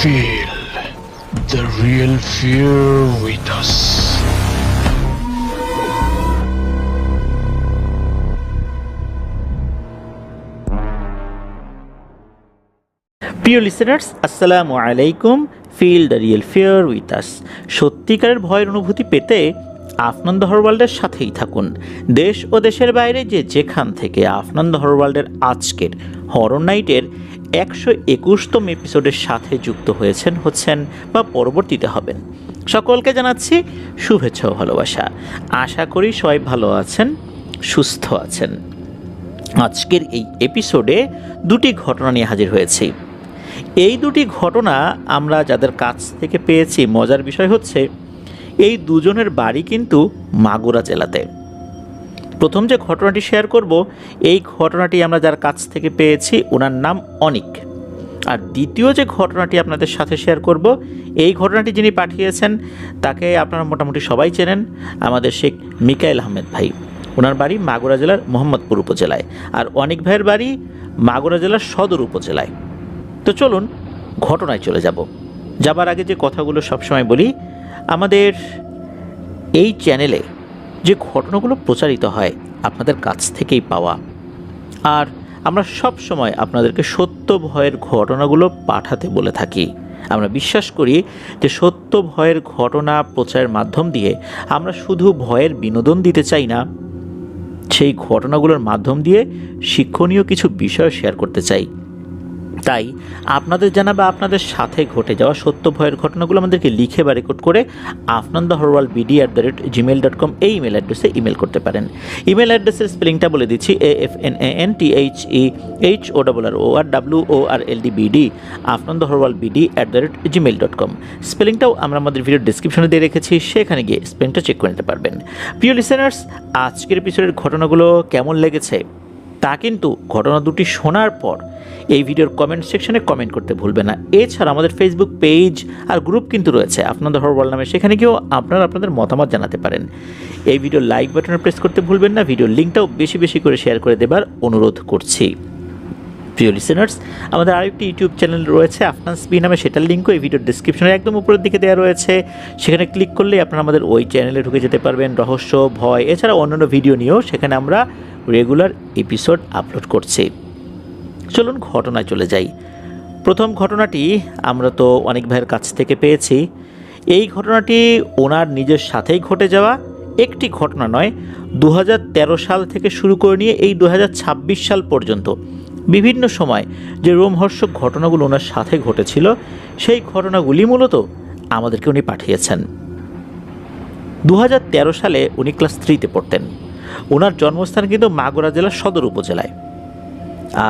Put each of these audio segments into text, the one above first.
Feel the real fear with us. প্রিয় listeners, আসসালামু আলাইকুম। Feel the real fear with us. সত্যিকারের ভয়ের অনুভূতি পেতে আফনান দ্য হরর ওয়ার্ল্ডের সাথেই থাকুন। দেশ ও দেশের বাইরে যেখান থেকে আফনান দ্য হরর ওয়ার্ল্ডের আজকের হরর নাইটের 121তম এপিসোডের সাথে যুক্ত হচ্ছেন বা পরবর্তীতে হবেন, সকলকে জানাচ্ছি শুভেচ্ছা ও ভালোবাসা। আশা করি সবাই ভালো আছেন, সুস্থ আছেন। আজকের এই এপিসোডে দুটি ঘটনা নিয়ে হাজির হয়েছি। এই দুটি ঘটনা আমরা যাদের কাছ থেকে পেয়েছি, মজার বিষয় হচ্ছে এই দুজনের বাড়ি কিন্তু মাগুরা জেলাতে। প্রথম যে ঘটনাটি শেয়ার করব, এই ঘটনাটি আমরা যার কাছ থেকে পেয়েছি ওনার নাম অনিক। আর দ্বিতীয় যে ঘটনাটি আপনাদের সাথে শেয়ার করব, এই ঘটনাটি যিনি পাঠিয়েছেন তাকে আপনারা মোটামুটি সবাই চেনেন, আমাদের শেখ মিকাইল আহমেদ ভাই। ওনার বাড়ি মাগুরা জেলার মোহাম্মদপুর উপজেলায়, আর অনিক ভাইয়ের বাড়ি মাগুরা জেলার সদর উপজেলায়। তো চলুন ঘটনায় চলে যাবার আগে যে কথাগুলো সবসময় বলি, আমাদের এই চ্যানেলে যে ঘটনাগুলো প্রচারিত হয় আপনাদের কাছ থেকেই পাওয়া, আর আমরা সব সময় আপনাদেরকে সত্য ভয়ের ঘটনাগুলো পাঠাতে বলে থাকি। আমরা বিশ্বাস করি যে সত্য ভয়ের ঘটনা প্রচারের মাধ্যম দিয়ে আমরা শুধু ভয়ের বিনোদন দিতে চাই না, সেই ঘটনাগুলোর মাধ্যম দিয়ে শিক্ষণীয় কিছু বিষয় শেয়ার করতে চাই। তাই আপনাদের জানা বা আপনাদের সাথে ঘটে যাওয়া সত্য ভয়ের ঘটনাগুলো আমাদেরকে লিখে বা রেকর্ড করে afnandahorworldbd@gmail.com এই ইমেল অ্যাড্রেসে ইমেল করতে পারেন। ইমেল অ্যাড্রেসের স্পেলিংটা বলে দিচ্ছি, AFNANTHEHORWORLDBD afnandahorworldbd@gmail.com। স্পেলিংটাও আমরা আমাদের ভিডিও ডেসক্রিপশনে দিয়ে রেখেছি, সেখানে গিয়ে স্পেলিংটা চেক করে নিতে পারবেন। প্রিয় লিসেনার্স, আজকের এপিসোডের ঘটনাগুলো কেমন লেগেছে তা কিন্তু ঘটনা দুটি শোনার পর এই ভিডিওর কমেন্ট সেকশনে কমেন্ট করতে ভুলবেন না। এছাড়া আমাদের ফেসবুক পেজ আর গ্রুপ কিন্তু রয়েছে আপনাদের হরর ওয়ার্ল্ড নামে, সেখানে গিয়েও আপনারা আপনাদের মতামত জানাতে পারেন। এই ভিডিওর লাইক বাটনে প্রেস করতে ভুলবেন না, ভিডিওর লিঙ্কটাও বেশি বেশি করে শেয়ার করে দেবার অনুরোধ করছি। প্রিয় লিসেনার্স, আমাদের আরেকটি ইউটিউব চ্যানেল রয়েছে আফনান স্পি নামে, সেটার লিঙ্কও এই ভিডিওর ডিসক্রিপশনের একদম উপরের দিকে দেওয়া রয়েছে। সেখানে ক্লিক করলেই আপনারা আমাদের ওই চ্যানেলে ঢুকে যেতে পারবেন। রহস্য, ভয় এছাড়া অন্যান্য ভিডিও নিয়েও সেখানে আমরা রেগুলার এপিসোড আপলোড করছি। চলুন ঘটনায় চলে যাই। প্রথম ঘটনাটি আমরা তো অনেক ভাইয়ের কাছ থেকে পেয়েছি। এই ঘটনাটি ওনার নিজের সাথেই ঘটে যাওয়া একটি ঘটনা নয়, 2013 সাল থেকে শুরু করে নিয়ে এই 2026 সাল পর্যন্ত বিভিন্ন সময় যে রোমহর্ষক ঘটনাগুলো ওনার সাথে ঘটেছিল, সেই ঘটনাগুলি মূলত আমাদেরকে উনি পাঠিয়েছেন। 2013 সালে উনি ক্লাস 3তে পড়তেন। ওনার জন্মস্থান কিন্তু মাগুরা জেলার সদর উপজেলায়,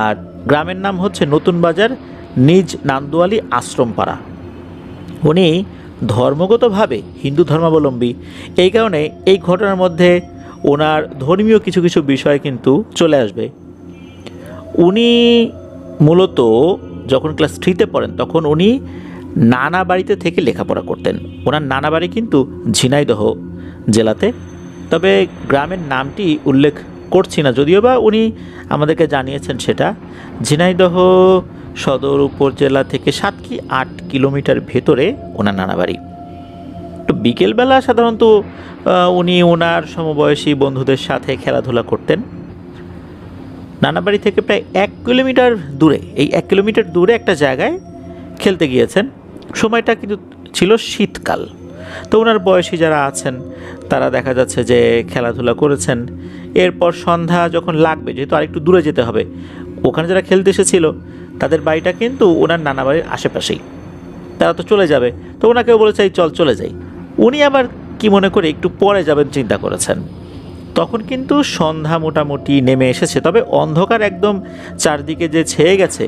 আর গ্রামের নাম হচ্ছে নতুন বাজার, নিজ নান্দুয়ালি আশ্রমপাড়া। উনি ধর্মগতভাবে হিন্দু ধর্মাবলম্বী, এই কারণে এই ঘটনার মধ্যে ওনার ধর্মীয় কিছু কিছু বিষয় কিন্তু চলে আসবে। উনি মূলত যখন ক্লাস 3তে পড়েন তখন উনি নানা বাড়িতে থেকে লেখাপড়া করতেন। ওনার নানা বাড়ি কিন্তু ঝিনাইদহ জেলাতে, তবে গ্রামের নামটি উল্লেখ করছি না, যদিও বা উনি আমাদেরকে জানিয়েছেন সেটা ঝিনাইদহ সদর উপজেলা থেকে 7 কি 8 কিলোমিটার ভেতরে ওনার নানা বাড়ি। তো বিকেলবেলা সাধারণত উনি ওনার সমবয়সী বন্ধুদের সাথে খেলাধুলা করতেন। নানা বাড়ি থেকে প্রায় 1 কিলোমিটার দূরে, এই 1 কিলোমিটার দূরে একটা জায়গায় খেলতে গিয়েছেন। সময়টা কিন্তু ছিল শীতকাল। তো ওনার বয়সী যারা আছেন তারা দেখা যাচ্ছে যে খেলাধুলা করেছেন। এরপর সন্ধ্যা যখন লাগবে, যেহেতু আরেকটু দূরে যেতে হবে, ওখানে যারা খেলতে এসেছিল তাদের বাড়িটা কিন্তু ওনার নানা বাড়ির আশেপাশেই, তারা তো চলে যাবে। তো ওনাকেও বলেছে চল চলে যাই। উনি আবার কি মনে করে একটু পরে যাবেন চিন্তা করেছেন। তখন কিন্তু সন্ধ্যা মোটামুটি নেমে এসেছে, তবে অন্ধকার একদম চারদিকে যে ছেয়ে গেছে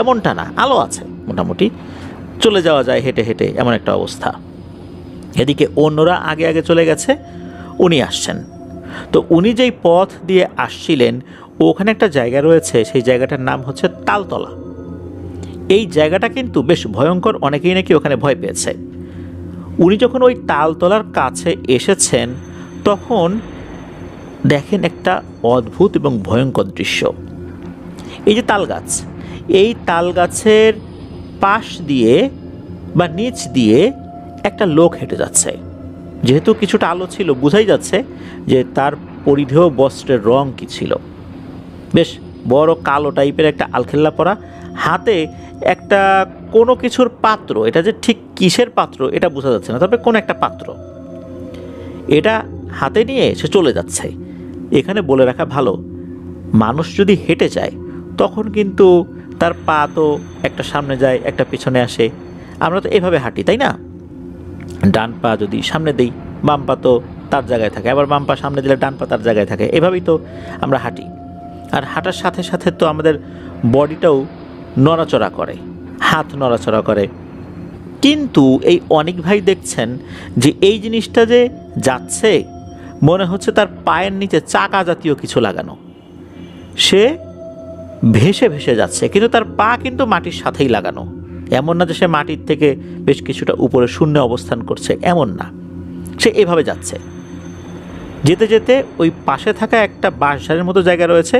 এমনটা না, আলো আছে মোটামুটি, চলে যাওয়া যায় হেঁটে হেঁটে, এমন একটা অবস্থা। এদিকে অন্যরা আগে আগে চলে গেছে, উনি আসছেন। তো উনি যেই পথ দিয়ে আসছিলেন ওখানে একটা জায়গা রয়েছে, সেই জায়গাটার নাম হচ্ছে তালতলা। এই জায়গাটা কিন্তু বেশ ভয়ঙ্কর, অনেকেই নাকি ওখানে ভয় পেয়েছে। উনি যখন ওই তালতলার কাছে এসেছেন তখন দেখেন একটা অদ্ভুত এবং ভয়ঙ্কর দৃশ্য। এই যে তাল গাছ, এই তাল গাছের পাশ দিয়ে বা নিচ দিয়ে একটা লোক হেঁটে যাচ্ছে। যেহেতু কিছুটা আলো ছিল, বোঝাই যাচ্ছে যে তার পরিধেয় বস্ত্রের রং কি ছিল। বেশ বড় কালো টাইপের একটা আলখেল্লা পরা, হাতে একটা কোনো কিছুর পাত্র, এটা যে ঠিক কিসের পাত্র এটা বোঝা যাচ্ছে না, তবে কোনো একটা পাত্র এটা হাতে নিয়ে সে চলে যাচ্ছে। এখানে বলে রাখা ভালো, মানুষ যদি হেঁটে যায় তখন কিন্তু তার পা তো একটা সামনে যায় একটা পিছনে আসে। আমরা তো এভাবে হাঁটি, তাই না? ডান পা যদি সামনে দিই, বাম পা তো তার জায়গায় থাকে, আবার বাম পা সামনে দিলে ডান পা তার জায়গায় থাকে। এভাবেই তো আমরা হাঁটি। আর হাঁটার সাথে সাথে তো আমাদের বডিটাও নড়াচড়া করে, হাত নড়াচড়া করে। কিন্তু এই অনেক ভাই দেখছেন যে এই জিনিসটা যে যাচ্ছে, মনে হচ্ছে তার পায়ের নিচে চাকা জাতীয় কিছু লাগানো। সে ভেসে ভেসে যাচ্ছে, কিন্তু তার পা কিন্তু মাটির সাথেই লাগানো। এমন না যে সে মাটির থেকে বেশ কিছুটা উপরে শূন্যে অবস্থান করছে, এমন না। সে এভাবে যাচ্ছে। যেতে যেতে ওই পাশে থাকা একটা বাঁশঝাড়ের মতো জায়গা রয়েছে,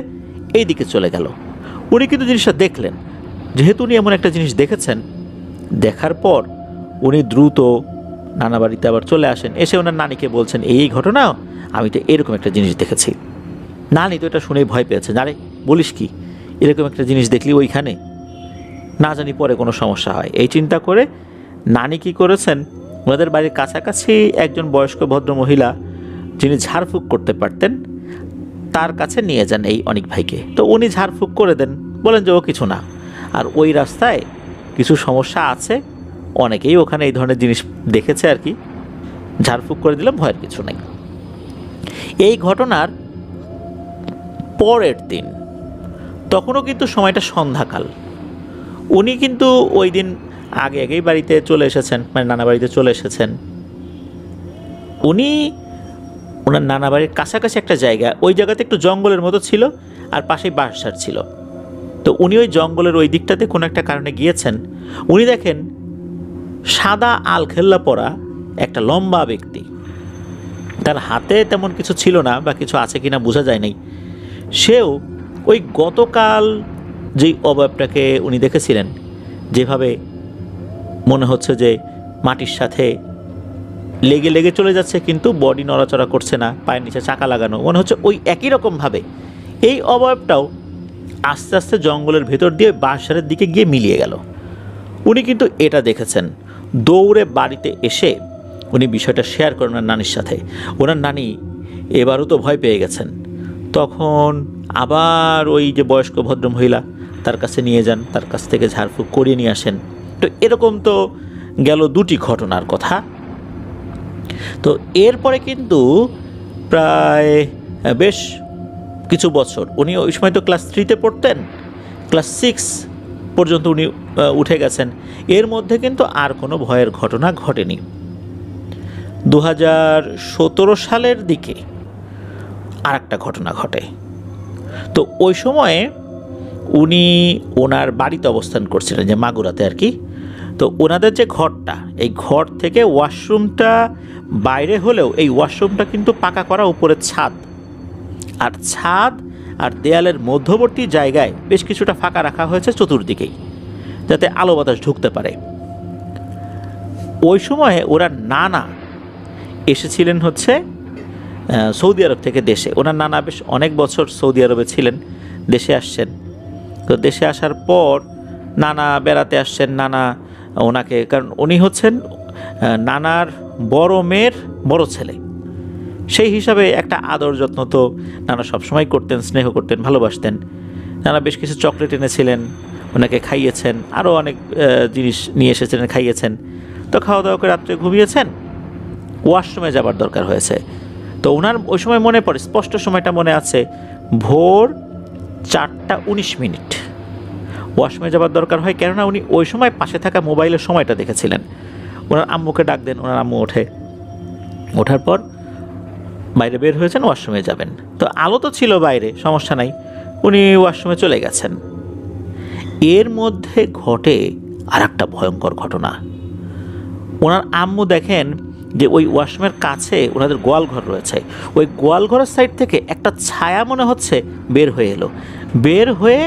এই দিকে চলে গেল। উনি কিন্তু জিনিসটা দেখলেন। যেহেতু উনি এমন একটা জিনিস দেখেছেন, দেখার পর উনি দ্রুত নানা বাড়িতে আবার চলে আসেন। এসে ওনার নানিকে বলছেন, এই ঘটনা, আমি তো এরকম একটা জিনিস দেখেছি। নানি তো এটা শুনেই ভয় পেয়েছে। আরে বলিস কি, এরকম একটা জিনিস দেখলি ওইখানে? না জানি পরে কোনো সমস্যা হয়, এই চিন্তা করে নানি কি করেছেন, ওনাদের বাড়ির কাছাকাছি একজন বয়স্ক ভদ্র মহিলা যিনি ঝাড়ফুঁক করতে পারতেন, তার কাছে নিয়ে যান এই অনিক ভাইকে। তো উনি ঝাড়ফুঁক করে দেন, বলেন যে ও কিছু না। আর ওই রাস্তায় কিছু সমস্যা আছে, অনেকেই ওখানে এই ধরনের জিনিস দেখেছে আর কি, ঝাড়ফুঁক করে দিলাম, ভয়ের কিছু নেই। এই ঘটনার পরের দিন, তখনও কিন্তু সময়টা সন্ধ্যাকাল, উনি কিন্তু ওই দিন আগে আগেই বাড়িতে চলে এসেছেন, মানে নানা বাড়িতে চলে এসেছেন। উনি ওনার নানা বাড়ির কাছাকাছি একটা জায়গা, ওই জায়গাতে একটু জঙ্গলের মতো ছিল, আর পাশেই বাঁশঝাড় ছিল। তো উনি ওই জঙ্গলের ওই দিকটাতে কোনো একটা কারণে গিয়েছেন। উনি দেখেন সাদা আলখেল্লা পরা একটা লম্বা ব্যক্তি, তার হাতে তেমন কিছু ছিল না, বা কিছু আছে কিনা বোঝা যায় নাই। সেও ওই গতকাল যেই অবয়বটাকে উনি দেখেছিলেন, যেভাবে মনে হচ্ছে যে মাটির সাথে লেগে লেগে চলে যাচ্ছে, কিন্তু বডি নড়াচড়া করছে না, পায়ের নিচে চাকা লাগানো, মনে হচ্ছে ওই একই রকমভাবে এই অবয়বটাও আস্তে আস্তে জঙ্গলের ভেতর দিয়ে বাঁশঝাড়ের দিকে গিয়ে মিলিয়ে গেল। উনি কিন্তু এটা দেখেছেন। দৌড়ে বাড়িতে এসে উনি বিষয়টা শেয়ার করেন ওনার নানির সাথে। ওনার নানি এবারও তো ভয় পেয়ে গেছেন। তখন আবার ওই যে বয়স্ক ভদ্রমহিলা, তার কাছে নিয়ে যান, তার কাছ থেকে ঝাড়ফুঁক করিয়ে নিয়ে আসেন। তো এরকম তো গেল দুটি ঘটনার কথা। তো এরপরে কিন্তু প্রায় বেশ কিছু বছর, উনি ওই সময় তো ক্লাস 3-তে পড়তেন, ক্লাস 6 পর্যন্ত উনি উঠে গেছেন। এর মধ্যে কিন্তু আর কোনো ভয়ের ঘটনা ঘটেনি। 2017 সালের দিকে আর একটা ঘটনা ঘটে। তো ওই সময়ে উনি ওনার বাড়িতে অবস্থান করছিলেন, যে মাগুরাতে আর কি। তো ওনাদের যে ঘরটা, এই ঘর থেকে ওয়াশরুমটা বাইরে হলেও এই ওয়াশরুমটা কিন্তু পাকা করা, উপরের ছাদ, আর ছাদ আর দেয়ালের মধ্যবর্তী জায়গায় বেশ কিছুটা ফাঁকা রাখা হয়েছে চতুর্দিকেই, যাতে আলো বাতাস ঢুকতে পারে। ওই সময়ে ওরা নানা এসেছিলেন হচ্ছে সৌদি আরব থেকে দেশে। ওনার নানা বেশ অনেক বছর সৌদি আরবে ছিলেন, দেশে আসছেন। তো দেশে আসার পর নানা বেড়াতে আসছেন। নানা ওনাকে, কারণ উনি হচ্ছেন নানার বড় মেয়ের বড় ছেলে, সেই হিসাবে একটা আদর যত্ন তো নানা সবসময় করতেন, স্নেহ করতেন, ভালোবাসতেন। নানা বেশ কিছু চকলেট এনেছিলেন, ওনাকে খাইয়েছেন, আরও অনেক জিনিস নিয়ে এসেছিলেন, খাইয়েছেন। তো খাওয়া দাওয়া করে রাত্রে ঘুমিয়েছেন, ওয়াশরুমে যাবার দরকার হয়েছে। তো ওনার ওই সময় মনে পড়ে, স্পষ্ট সময়টা মনে আছে, ভোর 4:19 ওয়াশরুমে যাবার দরকার হয়। কেননা উনি ওই সময় পাশে থাকা মোবাইলের সময়টা দেখেছিলেন। ওনার আম্মুকে ডাক দেন, ওনার আম্মু ওঠে, ওঠার পর বাইরে বের হয়েছেন, ওয়াশরুমে যাবেন। তো আলো তো ছিল বাইরে, সমস্যা নাই, উনি ওয়াশরুমে চলে গেছেন। এর মধ্যে ঘটে আর একটা ভয়ঙ্কর ঘটনা। ওনার আম্মু দেখেন যে ওই ওয়াশরুমের কাছে ওনাদের গোয়ালঘর রয়েছে, ওই গোয়ালঘরের সাইড থেকে একটা ছায়া মনে হচ্ছে বের হয়ে এলো, বের হয়ে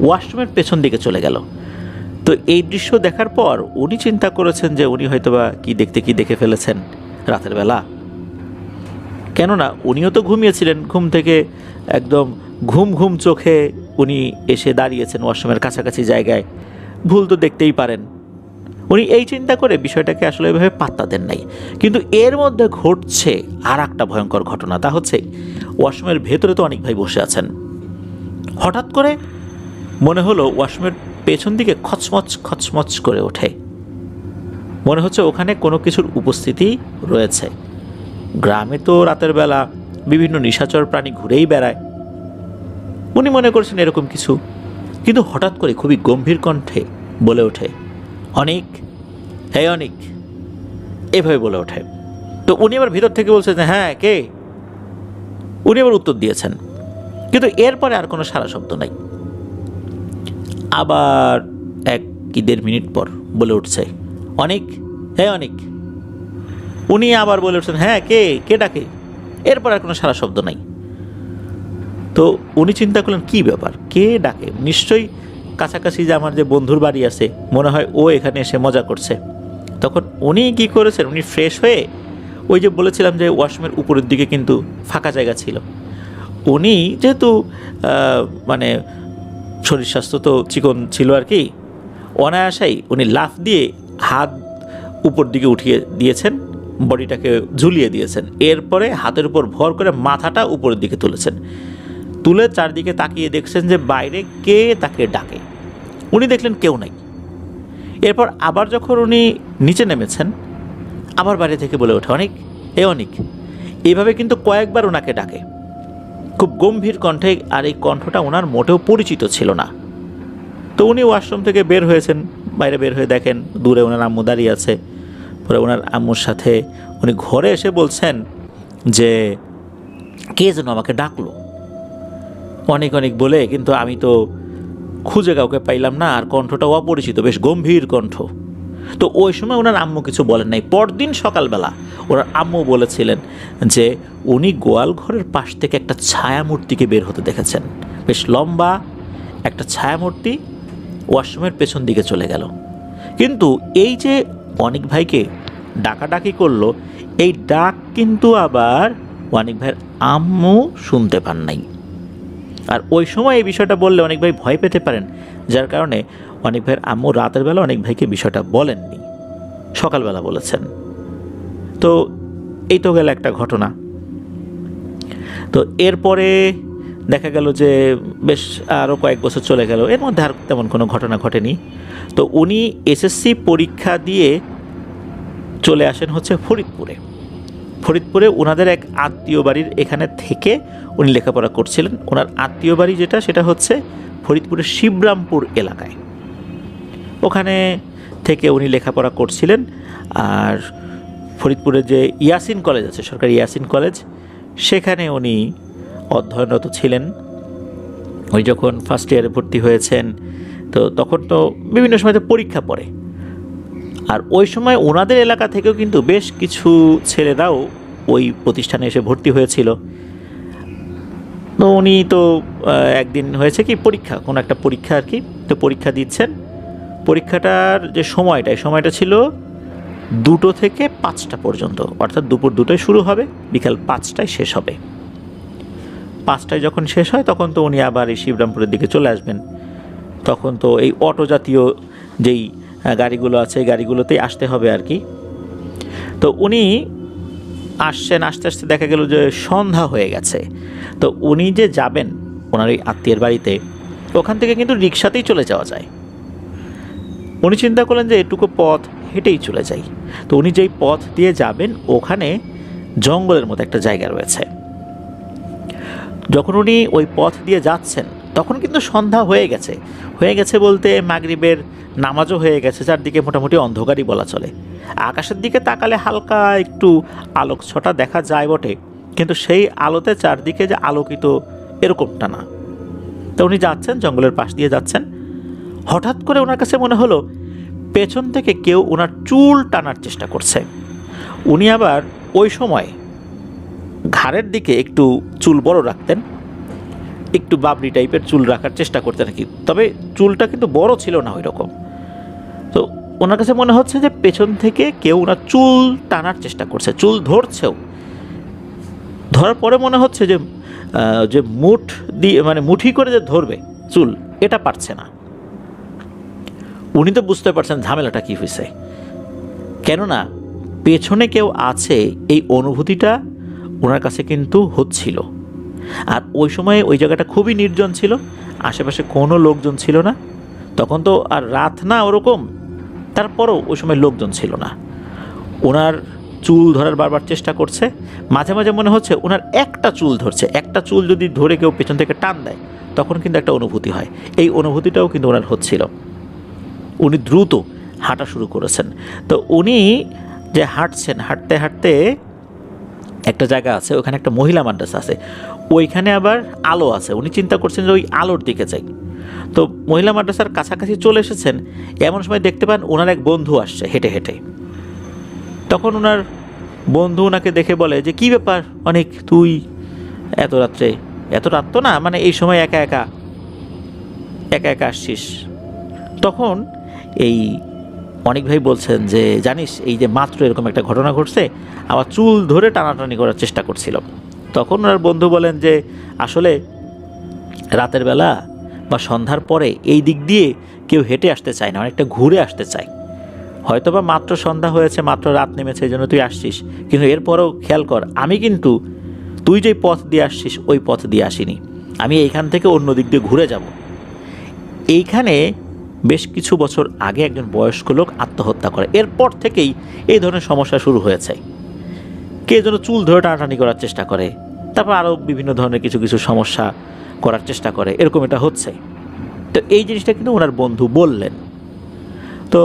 ওয়াশরুমের পেছন দিকে চলে গেল। তো এই দৃশ্য দেখার পর উনি চিন্তা করেছেন যে উনি হয়তোবা কি দেখে ফেলেছেন রাতের বেলা। কেননা উনিও তো ঘুমিয়েছিলেন, ঘুম থেকে একদম ঘুম চোখে উনি এসে দাঁড়িয়েছেন ওয়াশরুমের কাছাকাছি জায়গায়, ভুল তো দেখতেই পারেন। উনি এই চিন্তা করে বিষয়টাকে আসলে এভাবে পাত্তা দেন নাই। কিন্তু এর মধ্যে ঘটছে আর একটা ভয়ঙ্কর ঘটনা, তা হচ্ছে ওয়াশরুমের ভেতরে তো অনেক ভাই বসে আছেন। হঠাৎ করে মনে হলো ওয়াশরুমের পেছন দিকে খচমচ করে ওঠে। মনে হচ্ছে ওখানে কোনো কিছুর উপস্থিতি রয়েছে। গ্রামে তো রাতের বেলা বিভিন্ন নিশাচর প্রাণী ঘুরেই বেড়ায়, উনি মনে করছেন এরকম কিছু। কিন্তু হঠাৎ করে খুবই গম্ভীর কণ্ঠে বলে ওঠে, অনিক, হে অনিক, এভাবে বলে ওঠে। তো উনি আবার ভিতর থেকে বলছেন যে হ্যাঁ কে। উনি আবার উত্তর দিয়েছেন, কিন্তু এরপরে আর কোনো সারা শব্দ নাই। আবার 1-1.5 মিনিট পর বলে উঠছে, অনিক, হে অনিক। উনি আবার বলে উঠছেন, হ্যাঁ কে ডাকে। এরপর আর কোনো সারা শব্দ নাই। তো উনি চিন্তা করলেন কি ব্যাপার, কে ডাকে, নিশ্চয়ই কাছাকাছি যে আমার যে বন্ধুর বাড়ি আছে, মনে হয় ও এখানে এসে মজা করছে। তখন উনি কি করেছেন, উনি ফ্রেশ হয়ে, ওই যে বলেছিলাম যে ওয়াশরুমের উপরের দিকে কিন্তু ফাঁকা জায়গা ছিল, উনি যেহেতু মানে শরীর স্বাস্থ্য তো চিকন ছিল আর কি, অনায়াসেই উনি লাফ দিয়ে হাত উপর দিকে উঠিয়ে দিয়েছেন, বডিটাকে ঝুলিয়ে দিয়েছেন। এরপরে হাতের উপর ভর করে মাথাটা উপরের দিকে তুলেছেন, তুলে চারদিকে তাকিয়ে দেখছেন যে বাইরে কে তাকে ডাকে। উনি দেখলেন কেউ নাই। এরপর আবার যখন উনি নিচে নেমেছেন, আবার বাইরে থেকে বলে ওঠে, অনেক, এ অনেক। এইভাবে কিন্তু কয়েকবার ওনাকে ডাকে, খুব গম্ভীর কণ্ঠে। আর এই কণ্ঠটা ওনার মোটেও পরিচিত ছিল না। তো উনি ওয়াশরুম থেকে বের হয়েছেন, বাইরে বের হয়ে দেখেন দূরে ওনার আম্মু দাঁড়িয়ে আছে। পরে ওনার আম্মুর সাথে উনি ঘরে এসে বলছেন যে কে যেন আমাকে ডাকলো অনেক বলে, কিন্তু আমি তো খুঁজে কাউকে পাইলাম না, আর কণ্ঠটা অপরিচিত, বেশ গম্ভীর কণ্ঠ। তো ওই সময় ওনার আম্মু কিছু বলেন নাই। পরদিন সকালবেলা ওনার আম্মু বলেছিলেন যে উনি গোয়াল ঘরের পাশ থেকে একটা ছায়ামূর্তিকে বের হতে দেখেছেন, বেশ লম্বা একটা ছায়ামূর্তি ওয়াশরুমের পেছন দিকে চলে গেল। কিন্তু এই যে অনিক ভাইকে ডাকাডাকি করলো, এই ডাক কিন্তু আবার অনিক ভাইয়ের আম্মু শুনতে পান নাই। আর ওই সময় এই বিষয়টা বললে অনেক ভাই ভয় পেতে পারেন, যার কারণে অনেক ভাইয়ের আম্মু রাতের বেলা অনেক ভাইকে বিষয়টা বলেননি, সকালবেলা বলেছেন। তো এই তো গেল একটা ঘটনা। তো এরপরে দেখা গেল যে বেশ আরও কয়েক বছর চলে গেল, এর মধ্যে আর তেমন কোনো ঘটনা ঘটেনি। তো উনি এসএসসি পরীক্ষা দিয়ে চলে আসেন হচ্ছে ফরিদপুরে ওনাদের এক আত্মীয় বাড়ির এখানে থেকে উনি লেখাপড়া করছিলেন। ওনার আত্মীয় বাড়ি সেটা হচ্ছে ফরিদপুরের শিবরামপুর এলাকায়। ওখানে থেকে উনি লেখাপড়া করছিলেন। আর ফরিদপুরে যে ইয়াসিন কলেজ আছে, সরকারি ইয়াসিন কলেজ, সেখানে উনি অধ্যয়নরত ছিলেন। ওই যখন ফার্স্ট ইয়ারে ভর্তি হয়েছেন, তো তখন তো বিভিন্ন সময় পরীক্ষা পড়ে। আর ওই সময় ওনাদের এলাকা থেকেও কিন্তু বেশ কিছু ছেলেরাও ওই প্রতিষ্ঠানে এসে ভর্তি হয়েছিল। তো উনি তো একদিন হয়েছে কি পরীক্ষা, কোনো একটা পরীক্ষা আর কি, তো পরীক্ষা দিচ্ছেন। পরীক্ষাটার যে সময়টা ছিল 2টো থেকে 5টা পর্যন্ত, অর্থাৎ দুপুর 2টায় শুরু হবে, বিকাল 5টায় শেষ হবে। 5টায় যখন শেষ হয় তখন তো উনি আবার এই শিবরামপুরের দিকে চলে আসবেন। তখন তো এই অটো জাতীয় যেই গাড়িগুলো আছে, এই গাড়িগুলোতেই আসতে হবে আর কি। তো উনি আসছেন, আস্তে আস্তে দেখা গেল যে সন্ধ্যা হয়ে গেছে। তো উনি যে যাবেন ওনার ওই আত্মীয়ের বাড়িতে, ওখান থেকে কিন্তু রিক্সাতেই চলে যাওয়া যায়। উনি চিন্তা করলেন যে এটুকু পথ হেঁটেই চলে যাই। তো উনি যেই পথ দিয়ে যাবেন ওখানে জঙ্গলের মতো একটা জায়গা রয়েছে। যখন উনি ওই পথ দিয়ে যাচ্ছেন তখন কিন্তু সন্ধ্যা হয়ে গেছে বলতে মাগরিবের নামাজও হয়ে গেছে, চারদিকে মোটামুটি অন্ধকারই বলা চলে। আকাশের দিকে তাকালে হালকা একটু আলোক ছটা দেখা যায় বটে, কিন্তু সেই আলোতে চারদিকে যে আলোকিত এরকমটা না। তো উনি যাচ্ছেন, জঙ্গলের পাশ দিয়ে যাচ্ছেন। হঠাৎ করে ওনার কাছে মনে হলো পেছন থেকে কেউ ওনার চুল টানার চেষ্টা করছে। উনি আবার ওই সময় ঘাড়ের দিকে একটু চুল বড় রাখতেন, একটু বাবরি টাইপের চুল রাখার চেষ্টা করতেন আর কি, তবে চুলটা কিন্তু বড় ছিল না ওই রকম। তো ওনার কাছে মনে হচ্ছে যে পেছন থেকে কেউ ওনার চুল টানার চেষ্টা করছে, চুল ধরছেও। ধরার পরে মনে হচ্ছে যে যে মুঠ দিয়ে মানে মুঠি করে যে ধরবে চুল, এটা পারছে না। উনি তো বুঝতে পারছেন ঝামেলাটা কী হয়েছে, কেননা পেছনে কেউ আছে এই অনুভূতিটা ওনার কাছে কিন্তু হচ্ছিল। আর ওই সময়ে ওই জায়গাটা খুবই নির্জন ছিল, আশেপাশে কোনো লোকজন ছিল না। তখন তো আর রাত না ওরকম, তারপরও ওই সময় লোকজন ছিল না। ওনার চুল ধরার বারবার চেষ্টা করছে, মাঝে মাঝে মনে হচ্ছে ওনার একটা চুল ধরছে। একটা চুল যদি ধরে কেউ পেছন থেকে টান দেয় তখন কিন্তু একটা অনুভূতি হয়, এই অনুভূতিটাও কিন্তু ওনার হচ্ছিল। উনি দ্রুত হাঁটা শুরু করেছেন। তো উনি যে হাঁটছেন, হাঁটতে হাঁটতে একটা জায়গা আছে, ওখানে একটা মহিলা মাদ্রাসা আছে, ওইখানে আবার আলো আছে। উনি চিন্তা করছেন যে ওই আলোর দিকে যাই। তো মহিলা মাদ্রাসার কাছাকাছি চলে এসেছেন, এমন সময় দেখতে পান ওনার এক বন্ধু আসছে হেঁটে হেঁটে। তখন ওনার বন্ধু ওনাকে দেখে বলে যে কী ব্যাপার অনেক, তুই এত রাত্রে, এত রাত তো না, মানে এই সময় একা একা একা একা আসছিস। তখন এই অনেক ভাই বলছেন যে জানিস, এই যে মাত্র এরকম একটা ঘটনা ঘটছে, আমার চুল ধরে টানাটানি করার চেষ্টা করছিল। তখন ওনার বন্ধু বলেন যে আসলে রাতের বেলা বা সন্ধ্যার পরে এই দিক দিয়ে কেউ হেঁটে আসতে চায় না, অনেকটা ঘুরে আসতে চায়। হয়তো বা মাত্র সন্ধ্যা হয়েছে, মাত্র রাত নেমেছে, এই জন্য তুই আসছিস, কিন্তু এরপরেও খেয়াল কর, আমি কিন্তু তুই যেই পথ দিয়ে আসছিস ওই পথ দিয়ে আসিনি, আমি এইখান থেকে অন্য দিক দিয়ে ঘুরে যাব। এইখানে বেশ কিছু বছর আগে একজন বয়স্ক লোক আত্মহত্যা করে, এরপর থেকেই এই ধরনের সমস্যা শুরু হয়েছে। কে যেন চুল ধরে টানাটানি করার চেষ্টা করে, তারপর আরও বিভিন্ন ধরনের কিছু কিছু সমস্যা করার চেষ্টা করে, এরকম এটা হচ্ছে। তো এই জিনিসটা কিন্তু ওনার বন্ধু বললেন। তো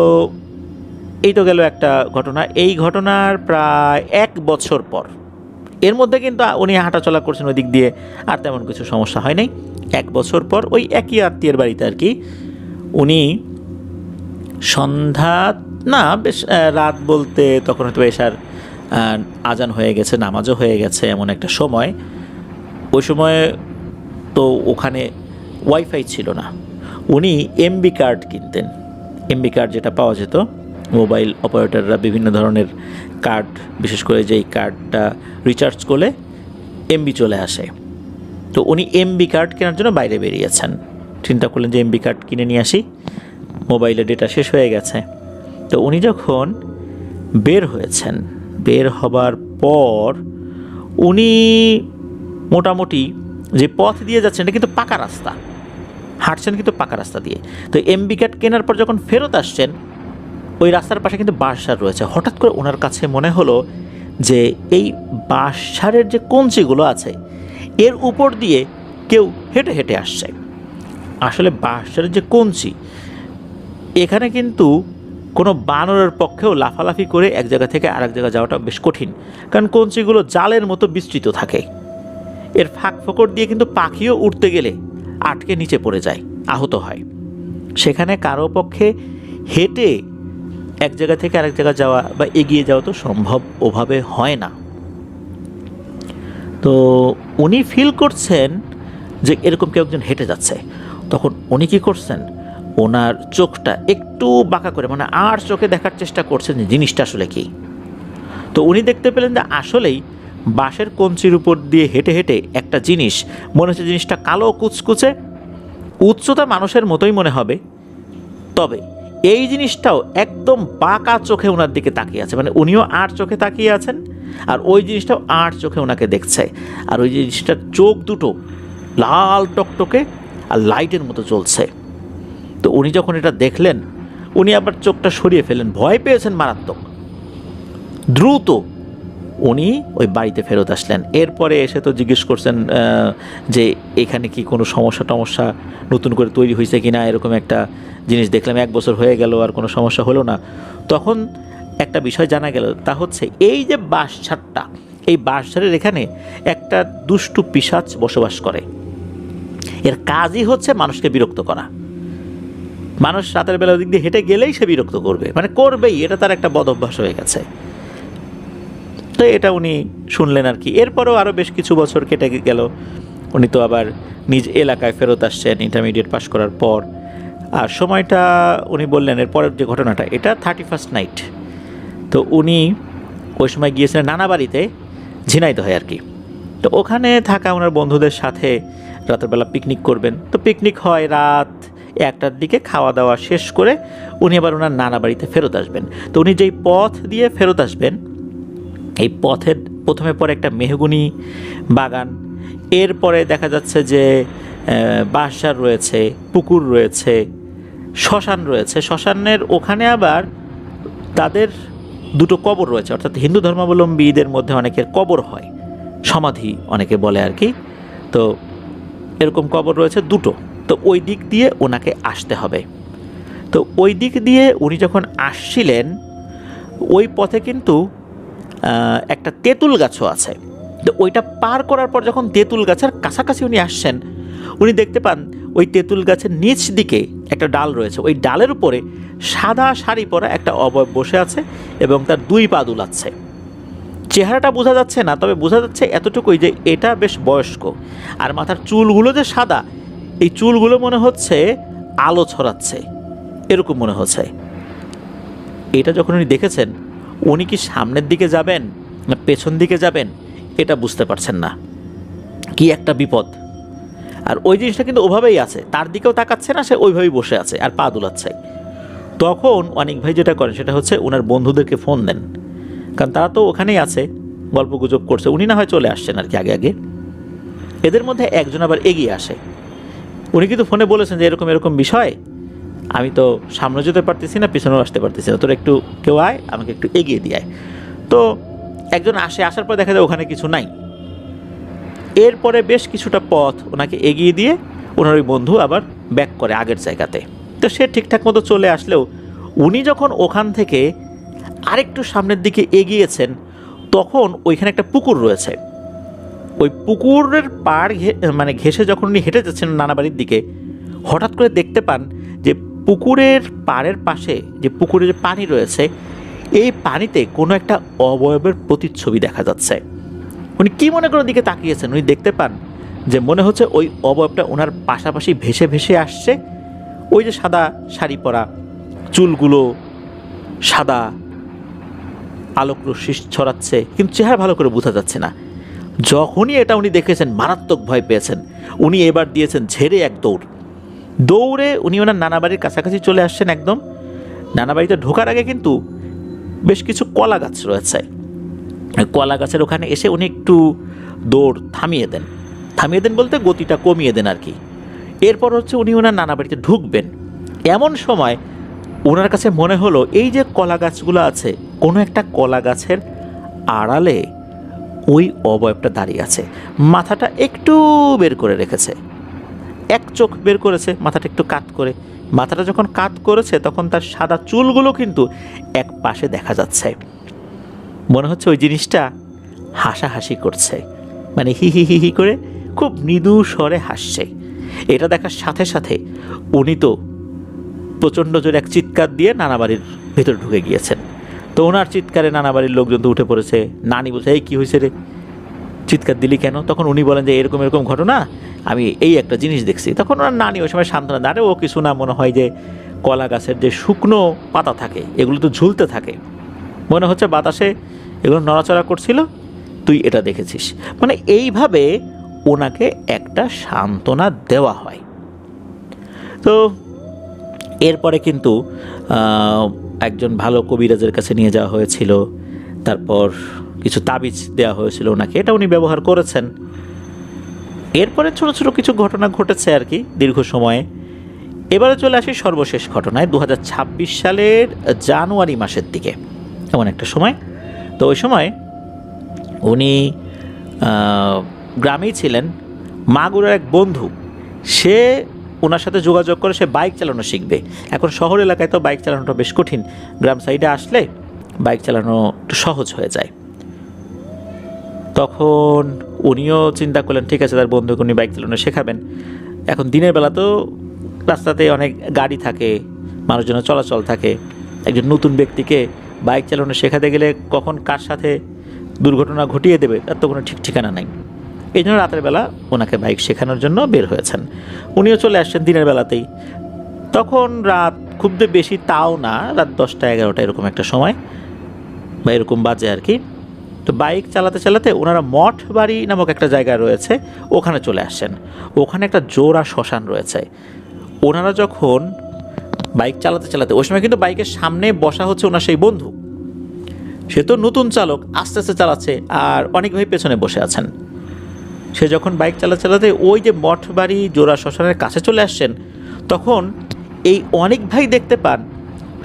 এই তো গেল একটা ঘটনা। এই ঘটনার প্রায় 1 বছর পর, এর মধ্যে কিন্তু উনি হাঁটাচলা করছেন ওই দিক দিয়ে, আর তেমন কিছু সমস্যা হয় নাই। 1 বছর পর ওই একই আত্মীয়ের বাড়িতে আর কি, উনি সন্ধ্যা না বেশ রাত বলতে তখন হয়তো এশার আজান হয়ে গেছে, নামাজও হয়ে গেছে, এমন একটা সময়। ওই সময় তো ওখানে ওয়াইফাই ছিল না, উনি এমবি কার্ড কিনতেন। এমবি কার্ড যেটা পাওয়া যেত, মোবাইল অপারেটররা বিভিন্ন ধরনের কার্ড, বিশেষ করে যেই কার্ডটা রিচার্জ করলে এমবি চলে আসে। তো উনি এমবি কার্ড কেনার জন্য বাইরে বেরিয়েছেন। চিন্তা করলেন যে এমবি কার্ড কিনে নিয়ে আসি, মোবাইলে ডেটা শেষ হয়ে গেছে। তো উনি যখন বের হয়েছেন, বের হবার পর উনি মোটামুটি যে পথ দিয়ে যাচ্ছেন এটা কিন্তু পাকা রাস্তা, হাঁটছেন কিন্তু পাকা রাস্তা দিয়ে। তো এমবি কার্ড কেনার পর যখন ফেরত আসছেন, ওই রাস্তার পাশে কিন্তু বাঁশঝাড় রয়েছে। হঠাৎ করে ওনার কাছে মনে হলো যে এই বাঁশঝাড়ের যে কঞ্চিগুলো আছে এর উপর দিয়ে কেউ হেঁটে হেঁটে আসছে। আসলে বাঁশঝাড়ের যে কঞ্চি, এখানে কিন্তু কোনো বানরের পক্ষেও লাফালাফি করে এক জায়গা থেকে আরেক জায়গা যাওয়াটা বেশ কঠিন, কারণ কঞ্চিগুলো জালের মতো বিস্তৃত থাকে। এর ফাঁক ফোকর দিয়ে কিন্তু পাখিও উঠতে গেলে আটকে নিচে পড়ে যায়, আহত হয়। সেখানে কারো পক্ষে হেঁটে এক জায়গা থেকে আরেক জায়গা যাওয়া বা এগিয়ে যাওয়া তো সম্ভব ওভাবে হয় না। তো উনি ফিল করছেন যে এরকম কেউ একজন হেঁটে যাচ্ছে। তখন উনি কী করছেন, ওনার চোখটা একটু বাঁকা করে, মানে আর চোখে দেখার চেষ্টা করছেন যে জিনিসটা আসলে কি। তো উনি দেখতে পেলেন যে আসলেই বাঁশের কঞ্চির উপর দিয়ে হেঁটে হেঁটে একটা জিনিস, মনে হচ্ছে জিনিসটা কালো কুচকুচে, উচ্চতা মানুষের মতোই মনে হবে, তবে এই জিনিসটাও একদম বাঁকা চোখে ওনার দিকে তাকিয়ে আছে। মানে উনিও আর চোখে তাকিয়ে আছেন, আর ওই জিনিসটাও আর চোখে ওনাকে দেখছে। আর ওই জিনিসটার চোখ দুটো লাল টকটকে আর লাইটের মতো জ্বলছে। তো উনি যখন এটা দেখলেন, উনি আবার চোখটা সরিয়ে ফেলেন, ভয় পেয়েছেন মারাত্মক। দ্রুত উনি ওই বাড়িতে ফেরত আসলেন। এরপরে এসে তো জিজ্ঞেস করছেন যে এখানে কি কোনো সমস্যা টমস্যা নতুন করে তৈরি হয়েছে কি না, এরকম একটা জিনিস দেখলাম, 1 বছর হয়ে গেল আর কোনো সমস্যা হলো না। তখন একটা বিষয় জানা গেল, তা হচ্ছে এই যে বাঁশঝাড়টা, এই বাঁশঝাড়ের এখানে একটা দুষ্টু পিশাচ বসবাস করে। এর কাজই হচ্ছে মানুষকে বিরক্ত করা। মানুষ রাতের বেলা দিক দিয়ে হেঁটে গেলেই সে বিরক্ত করবে, মানে করবেই, এটা তার একটা বদ অভ্যাস হয়ে গেছে। তো এটা উনি শুনলেন আর কি। এরপরেও আরও বেশ কিছু বছর কেটে গেল, উনি তো আবার নিজ এলাকায় ফেরত আসছেন ইন্টারমিডিয়েট পাশ করার পর। আর সময়টা উনি বললেন এর পরের যে ঘটনাটা, এটা 31st নাইট। তো উনি ওই সময় গিয়েছিলেন নানা বাড়িতে, ঝিনাইদহে আর কি। তো ওখানে থাকা ওনার বন্ধুদের সাথে রাতের বেলা পিকনিক করবেন। তো পিকনিক হয় রাত 1টার দিকে, খাওয়া দাওয়া শেষ করে উনি আবার ওনার নানা বাড়িতে ফেরত আসবেন। তো উনি যেই পথ দিয়ে ফেরত আসবেন, এই পথের প্রথমে পরে একটা মেহগুনি বাগান, এরপরে দেখা যাচ্ছে যে বাঁশঝাড় রয়েছে, পুকুর রয়েছে, শ্মশান রয়েছে। শ্মশানের ওখানে আবার তাদের দুটো কবর রয়েছে, অর্থাৎ হিন্দু ধর্মাবলম্বীদের মধ্যে অনেকের কবর হয়, সমাধি অনেকে বলে আর কি। তো এরকম কবর রয়েছে দুটো। তো ওই দিক দিয়ে ওনাকে আসতে হবে। তো ওই দিক দিয়ে উনি যখন আসছিলেন, ওই পথে কিন্তু একটা তেঁতুল গাছও আছে। তো ওইটা পার করার পর যখন তেঁতুল গাছের কাছাকাছি উনি আসছেন, উনি দেখতে পান ওই তেঁতুল গাছের নিচ দিকে একটা ডাল রয়েছে। ওই ডালের উপরে সাদা শাড়ি পরা একটা অবয়ব বসে আছে এবং তার 2 পা দুলাচ্ছে। চেহারাটা বোঝা যাচ্ছে না, তবে বোঝা যাচ্ছে এতটুকুই যে এটা বেশ বয়স্ক। আর মাথার চুলগুলো যে সাদা, এই চুলগুলো মনে হচ্ছে আলো ছড়াচ্ছে, এরকম মনে হচ্ছে। এটা যখন উনি দেখেছেন, উনি কি সামনের দিকে যাবেন না পেছন দিকে যাবেন এটা বুঝতে পারছেন না। কি একটা বিপদ। আর ওই জিনিসটা কিন্তু ওভাবেই আছে, তার দিকেও তাকাচ্ছে না, সে ওইভাবেই বসে আছে আর পা দুলাচ্ছে। তখন অনিক ভাই যেটা করেন সেটা হচ্ছে ওনার বন্ধুদেরকে ফোন দেন, কারণ তারা তো ওখানেই আছে, গল্প গুজব করছে। উনি না হয় চলে আসছেন আর কি আগে আগে। এদের মধ্যে একজন আবার এগিয়ে আসে। উনি কিন্তু ফোনে বলেছেন যে এরকম এরকম বিষয়, আমি তো সামনে যেতে পারতেছি না, পিছনেও আসতে পারতেছি না, তোর একটু কেউ আয়, আমাকে একটু এগিয়ে দিয়ে আয়। তো একজন আসে, আসার পর দেখা যায় ওখানে কিছু নাই। এরপরে বেশ কিছুটা পথ ওনাকে এগিয়ে দিয়ে ওনার ওই বন্ধু আবার ব্যাক করে আগের জায়গাতে। তো সে ঠিকঠাক মতো চলে আসলেও উনি যখন ওখান থেকে আরেকটু সামনের দিকে এগিয়েছেন, তখন ওইখানে একটা পুকুর রয়েছে। ওই পুকুরের পাড় ঘেঁষে যখন উনি হেঁটে যাচ্ছেন নানা বাড়ির দিকে, হঠাৎ করে দেখতে পান যে পুকুরের পাড়ের পাশে যে পুকুরের পানি রয়েছে, এই পানিতে কোনো একটা অবয়বের প্রতিচ্ছবি দেখা যাচ্ছে। উনি কি মনে করে দিকে তাকিয়েছেন, উনি দেখতে পান যে মনে হচ্ছে ওই অবয়বটা ওনার পাশাপাশি ভেসে ভেসে আসছে। ওই যে সাদা শাড়ি পরা, চুলগুলো সাদা, আলোক রশ্মি ছড়াচ্ছে, কিন্তু চেহারা ভালো করে বোঝা যাচ্ছে না। যখনই এটা উনি দেখেছেন, মারাত্মক ভয় পেয়েছেন। উনি এবার দিয়েছেন ঝেড়ে এক দৌড়। দৌড়ে উনি ওনার নানা বাড়ির কাছাকাছি চলে আসছেন। একদম নানা বাড়িতে ঢোকার আগে কিন্তু বেশ কিছু কলা গাছ রয়েছে। কলা গাছের ওখানে এসে উনি একটু দৌড় থামিয়ে দেন। থামিয়ে দেন বলতে গতিটা কমিয়ে দেন আর কি। এরপর হচ্ছে উনি ওনার নানা বাড়িতে ঢুকবেন। এমন সময় ওনার কাছে মনে হলো এই যে কলা গাছগুলো আছে, কোনো একটা কলা গাছের আড়ালে ওই অবয়বটা দাঁড়িয়ে আছে। মাথাটা একটু বের করে রেখেছে, এক চোখ বের করেছে, মাথাটা একটু কাত করে। মাথাটা যখন কাত করেছে তখন তার সাদা চুলগুলো কিন্তু এক পাশে দেখা যাচ্ছে। মনে হচ্ছে ওই জিনিসটা হাসাহাসি করছে, মানে হি হি হি হি করে খুব মৃদু স্বরে হাসছে। এটা দেখার সাথে সাথে উনি তো প্রচণ্ড জোরে এক চিৎকার দিয়ে নানা বাড়ির ভেতর ঢুকে গিয়েছেন। তো ওনার চিৎকারে নানা বাড়ির লোকজন তো উঠে পড়েছে। নানি বলছে, এই কী হয়েছে রে, চিৎকার দিলি কেন? তখন উনি বলেন যে এরকম এরকম ঘটনা, আমি এই একটা জিনিস দেখছি। তখন ওনার নানি ওই সময় সান্ত্বনা দেন, আরে ও কিছু না, মনে হয় যে কলা গাছের যে শুকনো পাতা থাকে এগুলো তো ঝুলতে থাকে, মনে হচ্ছে বাতাসে এগুলো নড়াচড়া করছিল, তুই এটা দেখেছিস। মানে এইভাবে ওনাকে একটা সান্ত্বনা দেওয়া হয়। তো এরপরে কিন্তু একজন ভালো কবিরাজের কাছে নিয়ে যাওয়া হয়েছিল। তারপর কিছু তাবিজ দেওয়া হয়েছিল ওনাকে, এটা উনি ব্যবহার করেছেন। এরপরে ছোট ছোট কিছু ঘটনা ঘটেছে আর কি দীর্ঘ সময়ে। এবারে চলে আসি সর্বশেষ ঘটনায় 2026 সালের জানুয়ারি মাসের দিকে, এমন একটা সময়। তো ওই সময় উনি গ্রামেই ছিলেন। মাগুরার এক বন্ধু, সে ওনার সাথে যোগাযোগ করে সে বাইক চালানো শিখবে। এখন শহর এলাকায় তো বাইক চালানোটা বেশ কঠিন, গ্রাম সাইডে আসলে বাইক চালানো একটু সহজ হয়ে যায়। তখন উনিও চিন্তা করলেন ঠিক আছে, তার বন্ধুকে উনি বাইক চালানো শেখাবেন। এখন দিনের বেলা তো রাস্তাতে অনেক গাড়ি থাকে, মানুষজনের চলাচল থাকে। একজন নতুন ব্যক্তিকে বাইক চালানো শেখাতে গেলে কখন কার সাথে দুর্ঘটনা ঘটিয়ে দেবে তার তো কোনো ঠিক ঠিকানা নাই। এই জন্য রাতের বেলা ওনাকে বাইক শেখানোর জন্য বের হয়েছেন। উনিও চলে আসছেন দিনের বেলাতেই। তখন রাত খুব যে বেশি তাও না, রাত 10টা-11টা এরকম একটা সময় বা এরকম বাজে আর কি। তো বাইক চালাতে চালাতে ওনারা মঠ বাড়ি নামক একটা জায়গা রয়েছে, ওখানে চলে আসেন। ওখানে একটা জোড়া শ্মশান রয়েছে। ওনারা যখন বাইক চালাতে চালাতে, ওই সময় কিন্তু বাইকের সামনে বসা হচ্ছে ওনার সেই বন্ধু, সে তো নতুন চালক, আস্তে আস্তে চালাচ্ছে, আর অনেক ভাই পেছনে বসে আছেন। সে যখন বাইক চালাতে চালাতে ওই যে মঠ বাড়ি জোড়া শ্মশানের কাছে চলে আসছেন, তখন এই অনেক ভাই দেখতে পান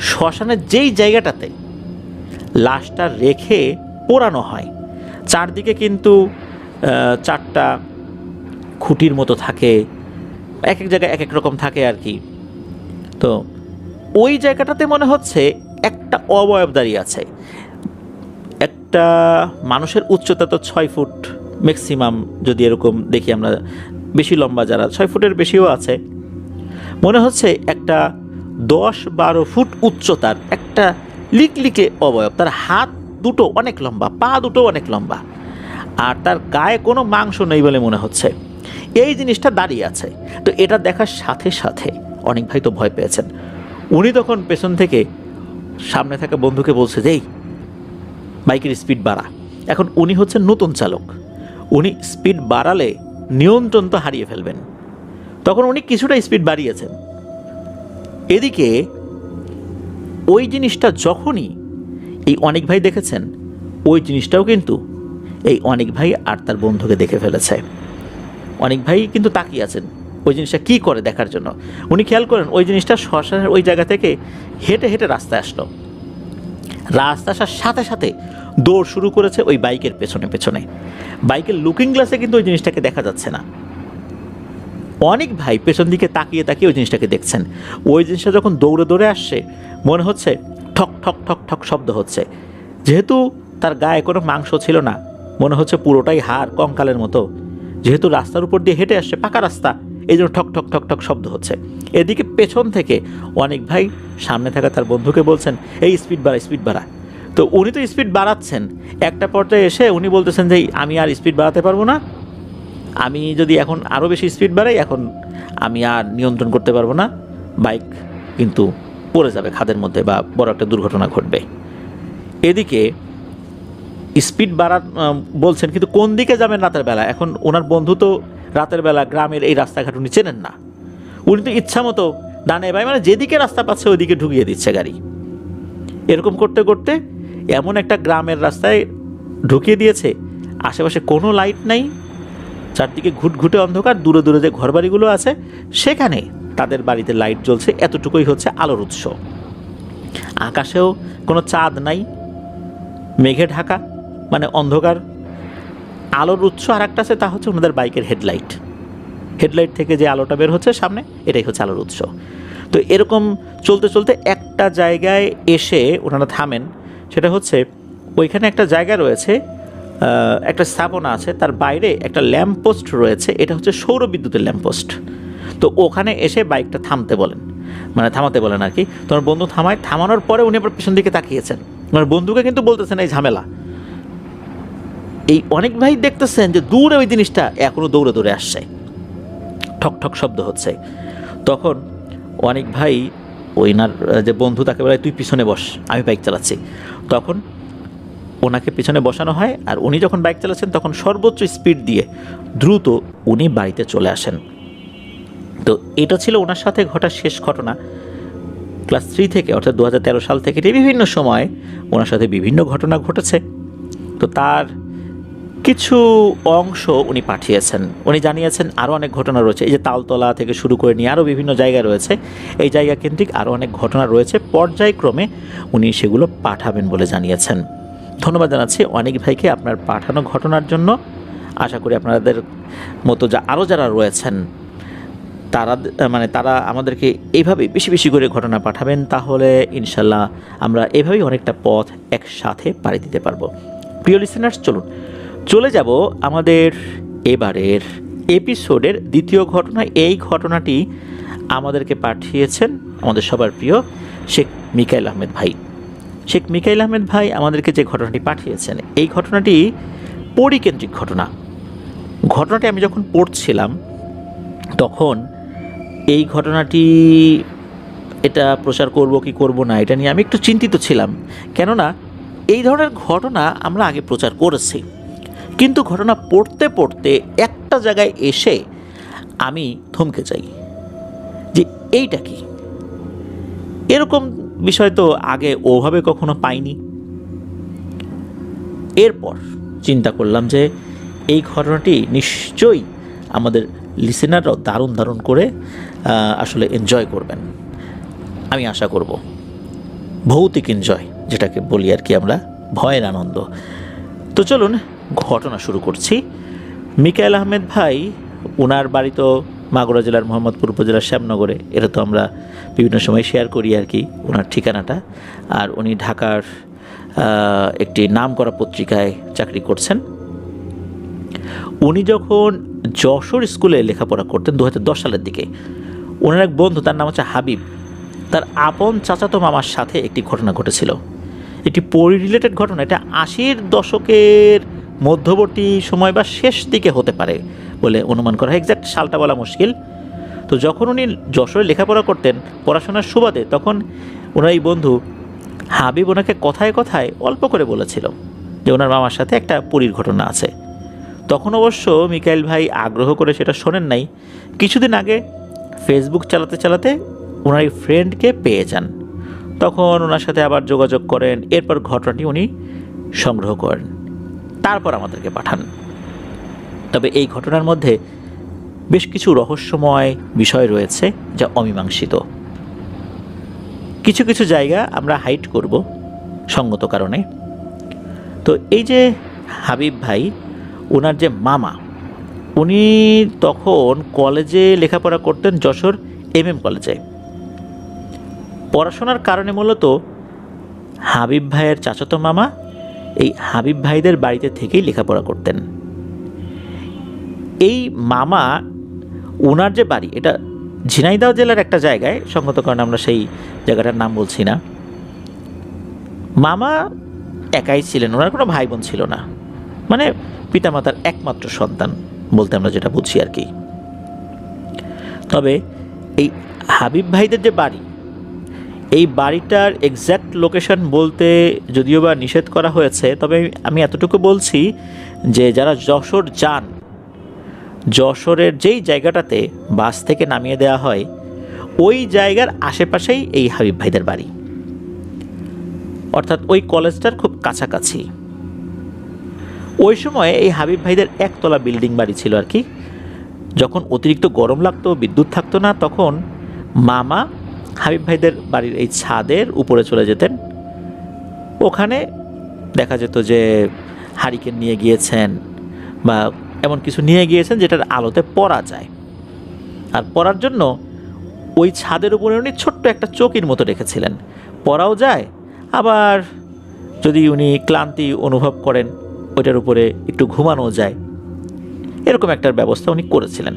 শ্মশানের যেই জায়গাটাতে লাশটা রেখে পোড়ানো হয়, চারদিকে কিন্তু 4টা খুঁটির মতো থাকে, এক এক জায়গায় এক এক রকম থাকে আর কি। তো ওই জায়গাটাতে মনে হচ্ছে একটা অবয়ব দাঁড়িয়ে আছে। একটা মানুষের উচ্চতা তো 6 ফুট ম্যাক্সিমাম, যদি এরকম দেখি আমরা, বেশি লম্বা যারা 6 ফুটের বেশিও আছে, মনে হচ্ছে একটা 10-12 ফুট উচ্চতার একটা লিকলিকে অবয়ব। তার হাত দুটো অনেক লম্বা, পা দুটো অনেক লম্বা, আর তার গায়ে কোনো মাংস নেই বলে মনে হচ্ছে। এই জিনিসটা দাঁড়িয়ে আছে। তো এটা দেখার সাথে সাথে অনেক ভাই তো ভয় পেয়েছেন। উনি তখন পেছন থেকে সামনে থাকা বন্ধুকে বলছে যে, এই বাইকের স্পিড বাড়া। এখন উনি হচ্ছেন নতুন চালক, উনি স্পিড বাড়ালে নিয়ন্ত্রণ তো হারিয়ে ফেলবেন। তখন উনি কিছুটা স্পিড বাড়িয়েছেন। এদিকে ওই জিনিসটা যখনই এই অনেক ভাই দেখেছেন, ওই জিনিসটাও কিন্তু এই অনেক ভাই আর তার বন্ধুকে দেখে ফেলেছে। অনেক ভাই কিন্তু তাকিয়ে আছেন ওই জিনিসটা কী করে দেখার জন্য। উনি খেয়াল করেন ওই জিনিসটা শ্মশানের ওই জায়গা থেকে হেঁটে হেঁটে রাস্তায় আসলো। রাস্তা আসার সাথে সাথে দৌড় শুরু করেছে ওই বাইকের পেছনে পেছনে। বাইকের লুকিং গ্লাসে কিন্তু ওই জিনিসটাকে দেখা যাচ্ছে না। অনেক ভাই পেছন দিকে তাকিয়ে তাকিয়ে ওই জিনিসটাকে দেখছেন। ওই জিনিসটা যখন দৌড়ে দৌড়ে আসছে, মনে হচ্ছে ঠক ঠক ঠক ঠক শব্দ হচ্ছে। যেহেতু তার গায়ে কোনো মাংস ছিল না, মনে হচ্ছে পুরোটাই হাড় কঙ্কালের মতো। যেহেতু রাস্তার উপর দিয়ে হেঁটে আসছে, পাকা রাস্তা, এই জন্য ঠক ঠক ঠক ঠক শব্দ হচ্ছে। এদিকে পেছন থেকে অনেক ভাই সামনে থাকা তার বন্ধুকে বলছেন, এই স্পিড বাড়া, স্পিড বাড়া। তো উনি তো স্পিড বাড়াচ্ছেন, একটা পর্যায়ে এসে উনি বলতেছেন যে, আমি আর স্পিড বাড়াতে পারবো না, আমি যদি এখন আরও বেশি স্পিড বাড়াই, এখন আমি আর নিয়ন্ত্রণ করতে পারবো না, বাইক কিন্তু পড়ে যাবে খাদের মধ্যে বা বড় একটা দুর্ঘটনা ঘটবে। এদিকে স্পিড বাড়া বলছেন, কিন্তু কোন দিকে যাবেন রাতের বেলা? এখন ওনার বন্ধু তো রাতের বেলা গ্রামের এই রাস্তাঘাট উনি চেনেন না। উনি তো ইচ্ছা মতো ডানে বাই, মানে যেদিকে রাস্তা পাচ্ছে ওইদিকে ঢুকিয়ে দিচ্ছে গাড়ি। এরকম করতে করতে এমন একটা গ্রামের রাস্তায় ঢুকিয়ে দিয়েছে, আশেপাশে কোনো লাইট নাই, চারদিকে ঘুটঘুটে অন্ধকার। দূরে দূরে যে ঘরবাড়িগুলো আছে সেখানে তাদের বাড়িতে লাইট জ্বলছে, এতটুকুই হচ্ছে আলোর উৎস। আকাশেও কোনো চাঁদ নাই, মেঘে ঢাকা, মানে অন্ধকার। আলোর উৎস আর একটা আছে, তা হচ্ছে ওনাদের বাইকের হেডলাইট। হেডলাইট থেকে যে আলোটা বের হচ্ছে সামনে, এটাই হচ্ছে আলোর উৎস। তো এরকম চলতে চলতে একটা জায়গায় এসে ওনারা থামেন। সেটা হচ্ছে ওইখানে একটা জায়গা রয়েছে, একটা স্থাপনা আছে, তার বাইরে একটা ল্যাম্পপোস্ট রয়েছে, এটা হচ্ছে সৌরবিদ্যুতের ল্যাম্পপোস্ট। তো ওখানে এসে বাইকটা থামাতে বলেন আর কি। তোমার বন্ধু থামায়, থামানোর পরে উনি আবার পেছন দিকে তাকিয়েছেন। আমার বন্ধুকে কিন্তু বলতেছেন এই ঝামেলা। এই অনেক ভাই দেখতেছেন যে দূরে ওই জিনিসটা এখনো দৌড়ে দৌড়ে আসছে, ঠক ঠক শব্দ হচ্ছে। তখন অনেক ভাই ওইনার যে বন্ধু, তাকে বলে, তুই পিছনে বস, আমি বাইক চালাচ্ছি। তখন ওনাকে পিছনে বসানো হয়, আর উনি যখন বাইক চালাচ্ছেন তখন সর্বোচ্চ স্পিড দিয়ে দ্রুত উনি বাড়িতে চলে আসেন। তো এটা ছিল ওনার সাথে ঘটা শেষ ঘটনা। ক্লাস 3 থেকে, অর্থাৎ 2013 সাল থেকে বিভিন্ন সময় ওনার সাথে বিভিন্ন ঘটনা ঘটেছে। তো তার কিছু অংশ উনি পাঠিয়েছেন, উনি জানিয়েছেন আরও অনেক ঘটনা রয়েছে। এই যে তালতলা থেকে শুরু করে নিয়ে আরও বিভিন্ন জায়গা রয়েছে, এই জায়গা কেন্দ্রিক আরও অনেক ঘটনা রয়েছে। পর্যায়ক্রমে উনি সেগুলো পাঠাবেন বলে জানিয়েছেন। ধন্যবাদ জানাচ্ছি অনেক ভাইকে আপনার পাঠানো ঘটনার জন্য। আশা করি আপনাদের মতো আরও যারা রয়েছেন তারা আমাদেরকে এইভাবে বেশি বেশি করে ঘটনা পাঠাবেন, তাহলে ইনশাল্লাহ আমরা এভাবেই অনেকটা পথ একসাথে পাড়ি দিতে পারবো। প্রিয় লিসেনার্স, চলে যাব আমাদের এবারের এপিসোডের দ্বিতীয় ঘটনা। এই ঘটনাটি আমাদেরকে পাঠিয়েছেন আমাদের সবার প্রিয় শেখ মিকাইল আহমেদ ভাই। শেখ মিকাইল আহমেদ ভাই আমাদেরকে যে ঘটনাটি পাঠিয়েছেন, এই ঘটনাটি পরিকেন্দ্রিক ঘটনাটি আমি যখন পড়ছিলাম তখন এই ঘটনাটি এটা প্রচার করব কি করব না এটা নিয়ে আমি একটু চিন্তিত ছিলাম, কেননা এই ধরনের ঘটনা আমরা আগে প্রচার করেছি, কিন্তু ঘটনা পড়তে পড়তে একটা জায়গায় এসে আমি থমকে যাই যে এইটা কি, এরকম বিষয় তো আগে ওভাবে কখনো পাইনি। এরপর চিন্তা করলাম যে এই ঘটনাটি নিশ্চয়ই আমাদের লিসেনাররাও দারুণ দারুণ করে আসলে এনজয় করবেন, আমি আশা করব। ভৌতিক এনজয় যেটাকে বলি আর কি আমরা, ভয়ের আনন্দ। তো চলুন ঘটনা শুরু করছি। মিকাইল আহমেদ ভাই, ওনার বাড়ি তো মাগুরা জেলার মোহাম্মদপুর উপজেলার শ্যামনগরে, এটা তো আমরা বিভিন্ন সময় শেয়ার করি আর কি ওনার ঠিকানাটা। আর উনি ঢাকার একটি নামকরা পত্রিকায় চাকরি করছেন। উনি যখন যশোর স্কুলে লেখাপড়া করতেন 2010 সালের দিকে, ওনার এক বন্ধু, তার নাম হচ্ছে হাবিব, তার আপন চাচাতো মামার সাথে একটি ঘটনা ঘটেছিল। একটি পরি রিলেটেড ঘটনা, এটা 80-র দশকের মধ্যবর্তী সময় বা শেষ দিকে হতে পারে বলে অনুমান করা হয়, এক্স্যাক্ট সালটা বলা মুশকিল। তো যখন উনি যশোরে লেখাপড়া করতেন পড়াশোনার সুবাদে, তখন ওনার এই বন্ধু হাবিব ওনাকে কথায় কথায় অল্প করে বলেছিল যে ওনার মামার সাথে একটা পরীর ঘটনা আছে। তখন অবশ্য মিকাইল ভাই আগ্রহ করে সেটা শোনেন নাই। কিছুদিন আগে ফেসবুক চালাতে চালাতে ওনার এই ফ্রেন্ডকে পেয়ে যান, তখন ওনার সাথে আবার যোগাযোগ করেন। এরপর ঘটনাটি উনি সংগ্রহ করেন, তারপর আমাদেরকে পাঠান। তবে এই ঘটনার মধ্যে বেশ কিছু রহস্যময় বিষয় রয়েছে যা অমীমাংসিত। কিছু কিছু জায়গা আমরা হাইড করব সঙ্গত কারণে। তো এই যে হাবিব ভাই, ওনার যে মামা, উনি তখন কলেজে লেখাপড়া করতেন, যশোর MM কলেজে। পড়াশোনার কারণে মূলত হাবিব ভাইয়ের চাচাতো মামা এই হাবিব ভাইদের বাড়িতে থেকেই লেখাপড়া করতেন। এই মামা, ওনার যে বাড়ি, এটা ঝিনাইদহ জেলার একটা জায়গায়, সঙ্গত কারণে আমরা সেই জায়গাটার নাম বলছি না। মামা একাই ছিলেন, ওনার কোনো ভাই বোন ছিল না, মানে পিতামাতার একমাত্র সন্তান বলতে আমরা যেটা বুঝি আর কি। তবে এই হাবিব ভাইদের যে বাড়ি, এই বাড়িটার এক্স্যাক্ট লোকেশন বলতে যদিও বা নিষেধ করা হয়েছে, তবে আমি এতটুকু বলছি যে যারা যশোর যান, যশোরের যেই জায়গাটাতে বাস থেকে নামিয়ে দেওয়া হয় ওই জায়গার আশেপাশেই এই হাবিব ভাইদের বাড়ি, অর্থাৎ ওই কলেজটার খুব কাছাকাছি। ওই সময় এই হাবিব ভাইদের একতলা বিল্ডিং বাড়ি ছিল আর কি। যখন অতিরিক্ত গরম লাগতো, বিদ্যুৎ থাকতো না, তখন মামা হাবিব ভাইদের বাড়ির এই ছাদের উপরে চলে যেতেন। ওখানে দেখা যেত যে হারিকেন নিয়ে গিয়েছেন বা এমন কিছু নিয়ে গিয়েছেন যেটার আলোতে পড়া যায়। আর পড়ার জন্য ওই ছাদের উপরে উনি ছোট্ট একটা চৌকির মতো রেখেছিলেন, পড়াও যায়, আবার যদি উনি ক্লান্তি অনুভব করেন ওইটার উপরে একটু ঘুমানো যায়, এরকম একটা ব্যবস্থা উনি করেছিলেন।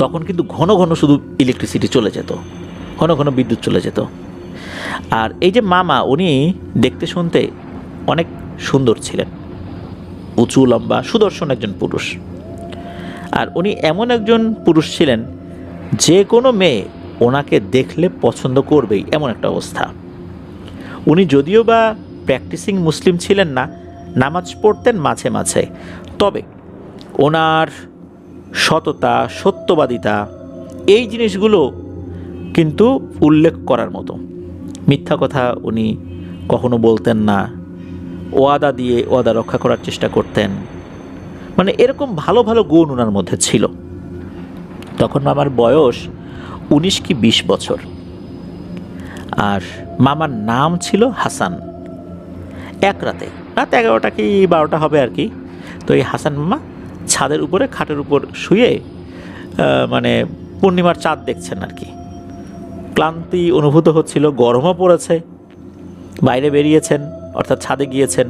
তখন কিন্তু ঘন ঘন শুধু ইলেকট্রিসিটি চলে যেত, ঘন ঘন বিদ্যুৎ চলে যেত। আর এই যে মামা, উনি দেখতে শুনতে অনেক সুন্দর ছিলেন, উঁচু লম্বা সুদর্শন একজন পুরুষ। আর উনি এমন একজন পুরুষ ছিলেন যে কোনো মেয়ে ওনাকে দেখলে পছন্দ করবেই, এমন একটা অবস্থা। উনি যদিও বা প্র্যাকটিসিং মুসলিম ছিলেন না, নামাজ পড়তেন মাঝে মাঝে, তবে ওনার সততা, সত্যবাদিতা, এই জিনিসগুলো কিন্তু উল্লেখ করার মতো। মিথ্যা কথা উনি কখনো বলতেন না, ওয়াদা দিয়ে ওয়াদা রক্ষা করার চেষ্টা করতেন, মানে এরকম ভালো ভালো গুণ ওনার মধ্যে ছিল। তখন মামার বয়স 19 কি 20 বছর, আর মামার নাম ছিল হাসান। এক রাতে, রাত 11টা কি 12টা হবে আর কি, তো এই হাসান মামা ছাদের উপরে খাটের উপর শুয়ে মানে পূর্ণিমার চাঁদ দেখছেন আর কি। ক্লান্তি অনুভূত হচ্ছিল, গরমও পড়েছে, বাইরে বেরিয়েছেন অর্থাৎ ছাদে গিয়েছেন,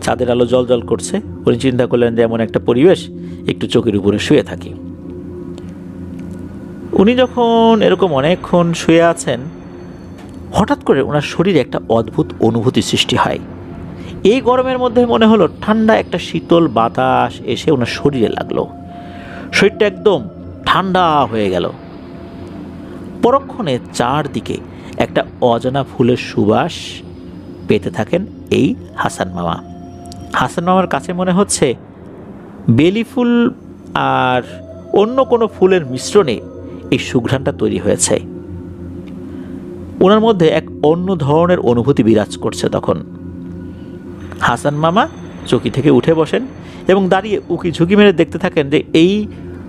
ছাদের আলো জল জল করছে। উনি চিন্তা করলেন যে এমন একটা পরিবেশ, একটু চোখের উপরে শুয়ে থাকি। উনি যখন এরকম অনেকক্ষণ শুয়ে আছেন, হঠাৎ করে ওনার শরীরে একটা অদ্ভুত অনুভূতি সৃষ্টি হয়। এই গরমের মধ্যে মনে হলো ঠান্ডা একটা শীতল বাতাস এসে ওনার শরীরে লাগলো, শরীরটা একদম ঠান্ডা হয়ে গেল। পরক্ষণে চারদিকে একটা অজানা ফুলের সুবাস পেতে থাকেন এই হাসান মামা। হাসান মামার কাছে মনে হচ্ছে বেলি ফুল আর অন্য কোনো ফুলের মিশ্রণে এই সুঘ্রাণটা তৈরি হয়েছে। ওনার মধ্যে এক অন্য ধরনের অনুভূতি বিরাজ করছে তখন। হাসান মামা চৌকি থেকে উঠে বসেন এবং দাঁড়িয়ে উকি ঝুঁকি মেরে দেখতে থাকেন যে এই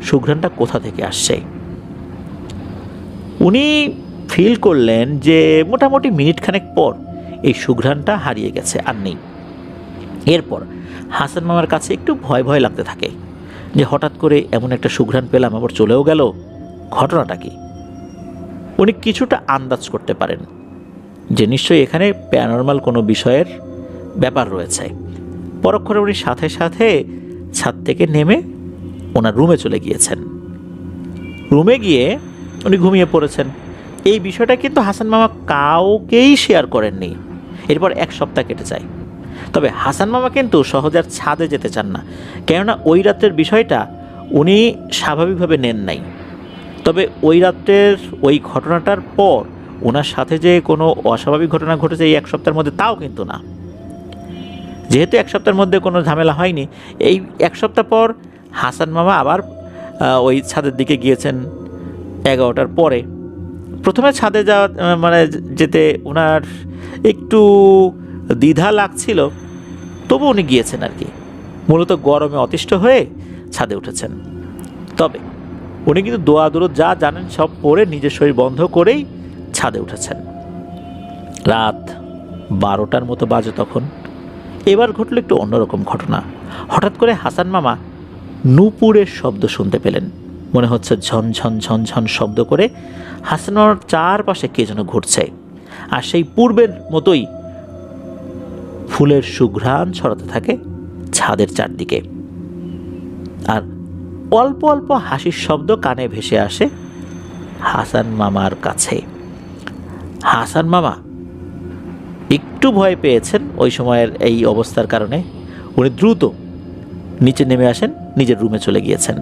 সুঘ্রাণটা কোথা থেকে আসছে। উনি ফিল করলেন যে মোটামুটি মিনিট খানেক পর এই সুঘ্রাণটা হারিয়ে গেছে, আর নেই। এরপর হাসান মামার কাছে একটু ভয় ভয় লাগতে থাকে যে হঠাৎ করে এমন একটা সুঘ্রাণ পেলাম, আবার চলেও গেল, ঘটনাটা কি? উনি কিছুটা আন্দাজ করতে পারেন যে নিশ্চয়ই এখানে প্যারানরমাল কোনো বিষয়ের ব্যাপার রয়েছে। পরক্ষণে উনি সাথে সাথে ছাদ থেকে নেমে ওনার রুমে চলে গিয়েছেন। রুমে গিয়ে উনি ঘুমিয়ে পড়েছেন। এই বিষয়টা কিন্তু হাসান মামা কাউকেই শেয়ার করেননি। এরপর এক সপ্তাহ কেটে যায়। তবে হাসান মামা কিন্তু সহজে আর ছাদে যেতে চান না, কেননা ওই রাতের বিষয়টা উনি স্বাভাবিকভাবে নেন নাই। তবে ওই রাত্রের ওই ঘটনাটার পর ওনার সাথে যে কোনো অস্বাভাবিক ঘটনা ঘটেছে এই এক সপ্তাহের মধ্যে, তাও কিন্তু না। যেহেতু এক সপ্তাহের মধ্যে কোনো ঝামেলা হয়নি, এই এক সপ্তাহ পর হাসান মামা আবার ওই ছাদের দিকে গিয়েছেন 11টার পরে। প্রথমে ছাদে যাওয়া যেতে ওনার একটু দ্বিধা লাগছিল, তবু উনি গিয়েছেন আর কি। মূলত গরমে অতিষ্ঠ হয়ে ছাদে উঠেছেন। তবে উনি কিন্তু দোয়া দরুদ যা জানেন সব পড়ে নিজের শরীর বন্ধ করেই ছাদে উঠেছেন। রাত 12টার মতো বাজে তখন। এবার ঘটল একটু অন্যরকম ঘটনা। হঠাৎ করে হাসান মামা নূপুরের শব্দ শুনতে পেলেন। মনে হচ্ছে ঝনঝন ঝনঝন শব্দ করে হাসান মামার চারপাশে কে যেন ঘুরছে, আর সেই পূর্বের মতোই ফুলের সুঘ্রাণ ছড়াতে থাকে ছাদের চারদিকে। আর অল্প অল্প হাসির শব্দ কানে ভেসে আসে হাসান মামার কাছে। হাসান মামা একটু ভয় পেয়েছেন ওই সময়ের এই অবস্থার কারণে। উনি দ্রুত নিচে নেমে আসেন, নিজের রুমে চলে গিয়েছেন।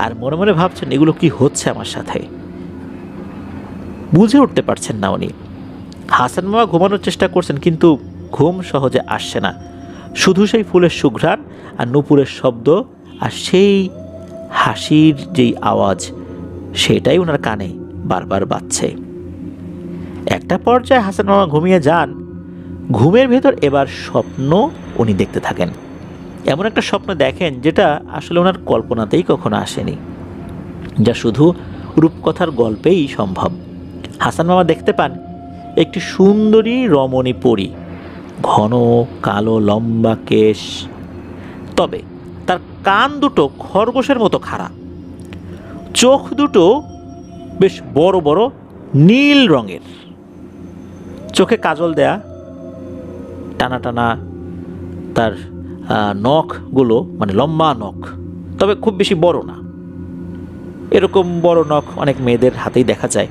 আর মনে মনে ভাবছেন এগুলো কি হচ্ছে আমার সাথে, বুঝে উঠতে পারছেন না উনি। হাসান মামা ঘুমানোর চেষ্টা করছেন, কিন্তু ঘুম সহজে আসছে না। শুধু সেই ফুলের সুঘ্রাণ আর নূপুরের শব্দ আর সেই হাসির যেই আওয়াজ, সেটাই ওনার কানে বারবার বাজছে। একটা পর্যায়ে হাসান মামা ঘুমিয়ে যান। ঘুমের ভেতর এবার স্বপ্ন উনি দেখতে থাকেন। এমন একটা স্বপ্ন দেখেন যেটা আসলে ওনার কল্পনাতেই কখনো আসেনি, যা শুধু রূপকথার গল্পেই সম্ভব। হাসান মামা দেখতে পান একটি সুন্দরী রমণী পরী, ঘন কালো লম্বা কেশ, তবে তার কান দুটো খরগোশের মতো খাড়া, চোখ দুটো বেশ বড় বড় নীল রঙের, চোখে কাজল দেয়া, টানা টানা তার নখগুলো, লম্বা নখ, তবে খুব বেশি বড় না। এরকম বড় নখ অনেক মেয়েদের হাতেই দেখা যায়।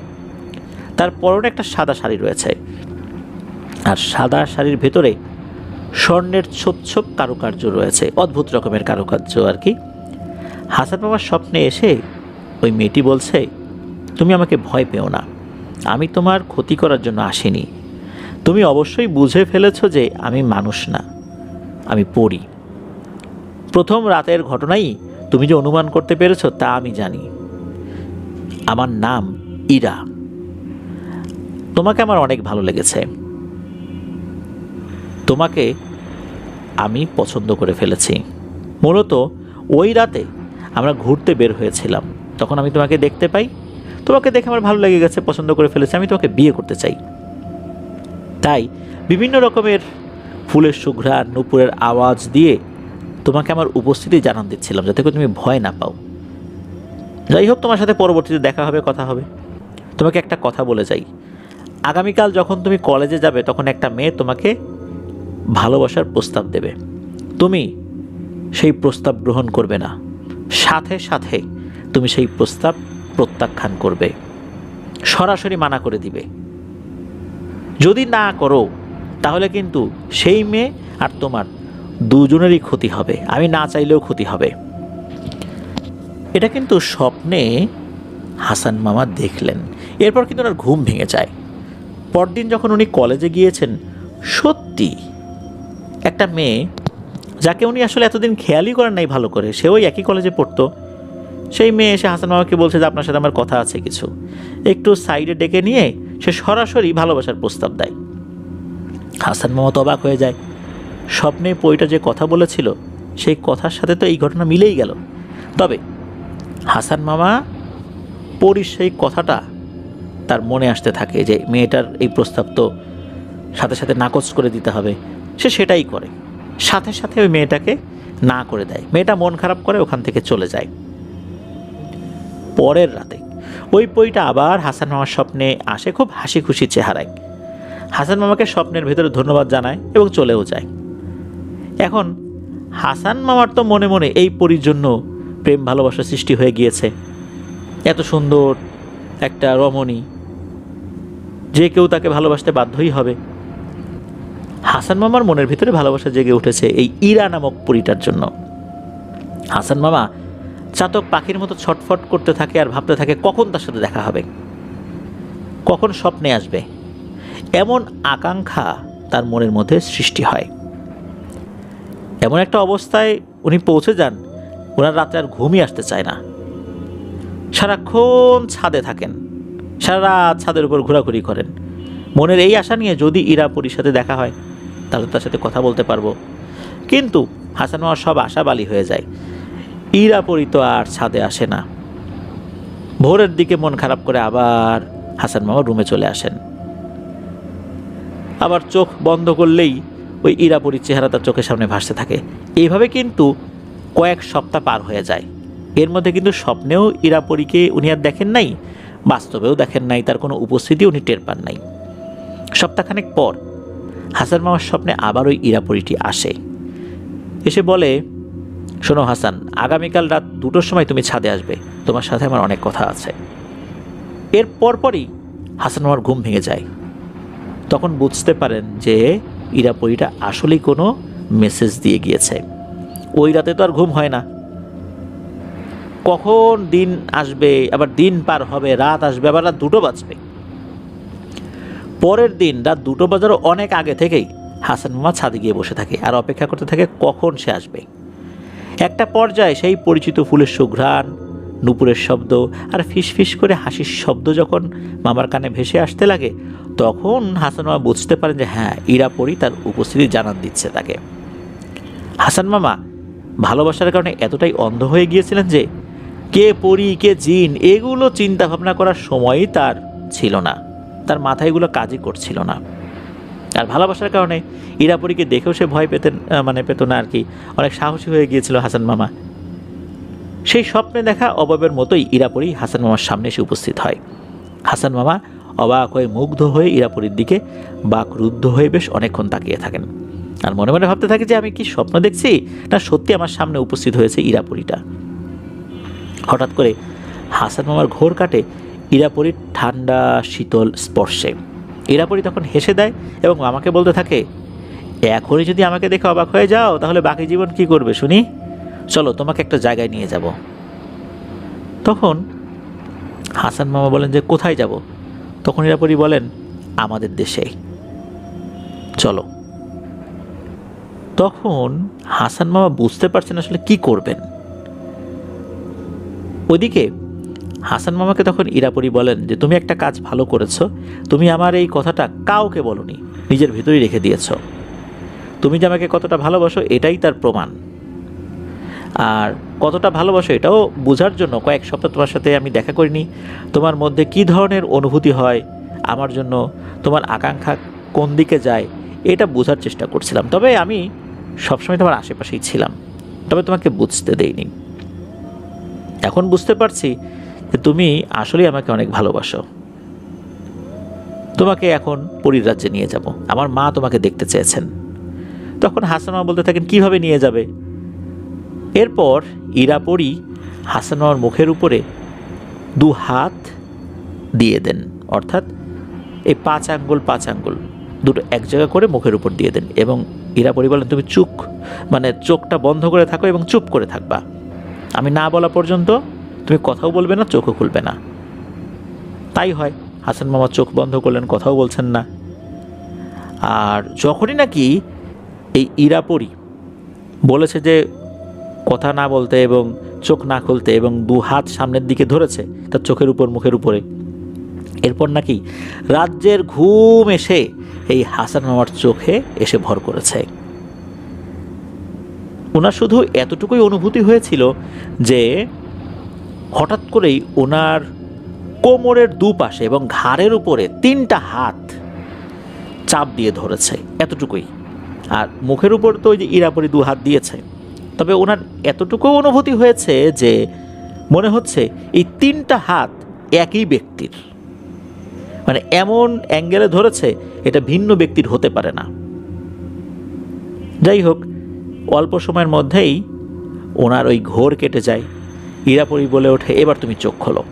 তার পরনে একটা সাদা শাড়ি রয়েছে, আর সাদা শাড়ির ভেতরে স্বর্ণের ছোপ ছোপ কারুকার্য রয়েছে, অদ্ভুত রকমের কারুকার্য আর কি। হাসান মামার স্বপ্নে এসে ওই মেয়েটি বলছে, তুমি আমাকে ভয় পেও না, আমি তোমার ক্ষতি করার জন্য আসিনি। তুমি অবশ্যই বুঝে ফেলেছ যে আমি মানুষ না, আমি পড়ি। প্রথম রাতের ঘটনাই তুমি যে অনুমান করতে পেরেছ তা আমি জানি। আমার নাম ইরা। তোমাকে আমার অনেক ভালো লেগেছে। তোমাকে আমি পছন্দ করে ফেলেছি। মূলত ওই রাতে আমরা ঘুরতে বের হয়েছিলাম, তখন আমি তোমাকে দেখতে পাই। তোমাকে দেখে আমার ভালো লেগে গেছে, পছন্দ করে ফেলেছি, আমি তোমাকে বিয়ে করতে চাই। তাই বিভিন্ন রকমের ফুলের সুঘ্রাণ, নূপুরের আওয়াজ দিয়ে তোমাকে আমার উপস্থিতি জানান দিচ্ছিলাম, যাতে করে তুমি ভয় না পাও। যাই হোক, তোমার সাথে পরবর্তীতে দেখা হবে, কথা হবে। তোমাকে একটা কথা বলে যাই, আগামীকাল যখন তুমি কলেজে যাবে তখন একটা মেয়ে তোমাকে ভালোবাসার প্রস্তাব দেবে। তুমি সেই প্রস্তাব গ্রহণ করবে না, সাথে সাথে তুমি সেই প্রস্তাব প্রত্যাখ্যান করবে, সরাসরি মানা করে দিবে। যদি না করো তাহলে কিন্তু সেই মেয়ে আর তোমার দুজনেরই ক্ষতি হবে, আমি না চাইলেও ক্ষতি হবে। এটা কিন্তু স্বপ্নে হাসান মামা দেখলেন। এরপর কিন্তু ওনার ঘুম ভেঙে যায়। পরদিন যখন উনি কলেজে গিয়েছেন, সত্যি একটা মেয়ে, যাকে উনি আসলে এতদিন খেয়ালই করেন নাই ভালো করে, সে ওই একই কলেজে পড়তো, সেই মেয়ে এসে হাসান মামাকে বলছে যে আপনার সাথে আমার কথা আছে কিছু। একটু সাইডে ডেকে নিয়ে সে সরাসরি ভালোবাসার প্রস্তাব দেয়। হাসান মামা তো অবাক হয়ে যায়। স্বপ্নে পরীটা যে কথা বলেছিল সেই কথার সাথে তো এই ঘটনা মিলেই গেল। তবে হাসান মামা পরীর সেই কথাটা তার মনে আসতে থাকে যে মেয়েটার এই প্রস্তাব তো সাথে সাথে নাকচ করে দিতে হবে। সে সেটাই করে, সাথে সাথে ওই মেয়েটাকে না করে দেয়। মেয়েটা মন খারাপ করে ওখান থেকে চলে যায়। পরের রাতে ওই পরীটা আবার হাসান মামার স্বপ্নে আসে, খুব হাসি খুশি চেহারায়। হাসান মামাকে স্বপ্নের ভেতরে ধন্যবাদ জানায় এবং চলেও যায়। এখন হাসান মামার তো মনে মনে এই পরীর জন্য প্রেম ভালোবাসা সৃষ্টি হয়ে গিয়েছে। এত সুন্দর একটা রমণী, যে কেউ তাকে ভালোবাসতে বাধ্যই হবে। হাসান মামার মনের ভিতরে ভালোবাসা জেগে উঠেছে এই ইরা নামক পরীটার জন্য। হাসান মামা চাতক পাখির মতো ছটফট করতে থাকে আর ভাবতে থাকে কখন তার সাথে দেখা হবে, কখন স্বপ্নে আসবে। এমন আকাঙ্ক্ষা তার মনের মধ্যে সৃষ্টি হয়। এমন একটা অবস্থায় উনি পৌঁছে যান, ওনার রাত্রে আর ঘুমই আসতে চায় না। সারাক্ষণ ছাদে থাকেন, সারা রাত ছাদের উপর ঘোরাঘুরি করেন, মনের এই আশা নিয়ে যদি ইরা পরীর সাথে দেখা হয় তাহলে তার সাথে কথা বলতে পারবো। কিন্তু হাসান মামার সব আশা বালি হয়ে যায়। ইরা পরী তো আর ছাদে আসে না। ভোরের দিকে মন খারাপ করে আবার হাসান মামা রুমে চলে আসেন। আবার চোখ বন্ধ করলেই ওই ইরা পরীর চেহারা তার চোখের সামনে ভাসতে থাকে। এইভাবে কিন্তু কয়েক সপ্তাহ পার হয়ে যায়। এর মধ্যে কিন্তু স্বপ্নেও ইরা পরীকে উনি আর দেখেন নাই, বাস্তবেও দেখেন নাই, তার কোনো উপস্থিতি উনি টের পান নাই। সপ্তাহখানেক পর হাসান মামার স্বপ্নে আবার ওই ইরা পরীটি আসে। এসে বলে, শোনো হাসান, আগামীকাল রাত 2টোর সময় তুমি ছাদে আসবে, তোমার সাথে আমার অনেক কথা আছে। এর পরপরই হাসান মামার ঘুম ভেঙে যায়। তখন বুঝতে পারেন যে ইরা পরীটা আসলেই কোনো মেসেজ দিয়ে গিয়েছে। ওই রাতে তো আর ঘুম হয় না, কখন দিন আসবে, আবার দিন পার হবে, রাত আসবে, আবার রাত 2টো বাজবে। পরের দিন রাত 2টো বাজারও অনেক আগে থেকেই হাসান মামা ছাদে গিয়ে বসে থাকে আর অপেক্ষা করতে থাকে কখন সে আসবে। একটা পর্যায়ে সেই পরিচিত ফুলের সুঘ্রাণ, নুপুরের শব্দ আর ফিসফিস করে হাসির শব্দ যখন মামার কানে ভেসে আসতে লাগে, তখন হাসান মামা বুঝতে পারেন যে হ্যাঁ, ইরা পরী তার উপস্থিতি জানান দিচ্ছে তাকে। হাসান মামা ভালোবাসার কারণে এতটাই অন্ধ হয়ে গিয়েছিলেন যে কে পরী কে জিন এগুলো চিন্তা ভাবনা করার সময়ই তার ছিল না, তার মাথায় এগুলো কাজই করছিল না। আর ভালোবাসার কারণে ইরা পরীকে দেখেও সে ভয় পেত না আর কি, অনেক সাহসী হয়ে গিয়েছিল হাসান মামা। সেই স্বপ্নে দেখা অভাবের মতোই ইরা পরী হাসান মামার সামনে এসে উপস্থিত হয়। হাসান মামা অবাক হয়ে মুগ্ধ হয়ে ইরা পরীর দিকে বাকরুদ্ধ হয়ে বেশ অনেকক্ষণ তাকিয়ে থাকেন আর মনে মনে ভাবতে থাকে যে আমি কি স্বপ্ন দেখছি না সত্যি আমার সামনে উপস্থিত হয়েছে ইরা পরীটা। হঠাৎ করে হাসান মামার ঘোর কাটে ইরা পরীর ঠান্ডা শীতল স্পর্শে। ইরা পরী তখন হেসে দেয় এবং আমাকে বলতে থাকে, এখনই যদি আমাকে দেখে অবাক হয়ে যাও তাহলে বাকি জীবন কি করবে শুনি, চলো তোমাকে একটা জায়গায় নিয়ে যাব। তখন হাসান মামা বলেন যে কোথায় যাব? তখন ইরা পরী বলেন, আমাদের দেশে চলো। তখন হাসান মামা বুঝতে পারছেন আসলে কি করবেন। ওইদিকে হাসান মামাকে তখন ইরা পরী বলেন যে তুমি একটা কাজ ভালো করেছো, তুমি আমার এই কথাটা কাউকে বলনি, নিজের ভিতরেই রেখে দিয়েছ। তুমি যে আমাকে কতটা ভালোবাসো এটাই তার প্রমাণ। আর কতটা ভালোবাসো এটাও বোঝার জন্য কয়েক সপ্তাহ তোমার সাথে আমি দেখা করিনি, তোমার মধ্যে কী ধরনের অনুভূতি হয় আমার জন্য, তোমার আকাঙ্ক্ষা কোন দিকে যায় এটা বোঝার চেষ্টা করছিলাম। তবে আমি সবসময় তোমার আশেপাশেই ছিলাম, তবে তোমাকে বুঝতে দেইনি। এখন বুঝতে পারছি যে তুমি আসলেই আমাকে অনেক ভালোবাসো। তোমাকে এখন পরীর রাজ্যে নিয়ে যাব, আমার মা তোমাকে দেখতে চেয়েছেন। তখন হাসান মামা বলতে থাকেন, কিভাবে নিয়ে যাবে? এরপর ইরা পরী হাসান মামার মুখের উপরে 2 হাত দিয়ে দেন, অর্থাৎ এই 5 আঙ্গুল দুটো এক জায়গা করে মুখের উপর দিয়ে দেন এবং ইরা পরী বলেন, তুমি চোখটা বন্ধ করে থাকো এবং চুপ করে থাকবা। আমি না বলা পর্যন্ত তুমি কথাও বলবে না, চোখও খুলবে না। তাই হয়। হাসান মামা চোখ বন্ধ করলেন, কথাও বলছেন না। আর যখনই নাকি এই ইরাপরি বলেছে যে কথা না বলতে এবং চোখ না খুলতে এবং দু হাত সামনের দিকে ধরেছে তার চোখের উপর, মুখের উপরে, এরপর নাকি রাজ্যের ঘুম এসে এই হাসান মামার চোখে এসে ভর করেছে। ওনার শুধু এতটুকুই অনুভূতি হয়েছিল যে হঠাৎ করেই ওনার কোমরের দুপাশে এবং ঘাড়ের উপরে 3টা হাত চাপ দিয়ে ধরেছে, এতটুকুই। আর মুখের উপর তো ওই যে ইরাপরি 2 হাত দিয়েছে, তবে ওনার এতটুকু অনুভূতি হয়েছে যে মনে হচ্ছে এই 3টা হাত একই ব্যক্তির, মানে এমন অ্যাঙ্গেলে ধরেছে এটা ভিন্ন ব্যক্তির হতে পারে না। যাই হোক, অল্প সময়ের মধ্যেই ওনার ওই ঘোর কেটে যায়। ইরাপরি বলে ওঠে, এবার তুমি চোখ খোলো।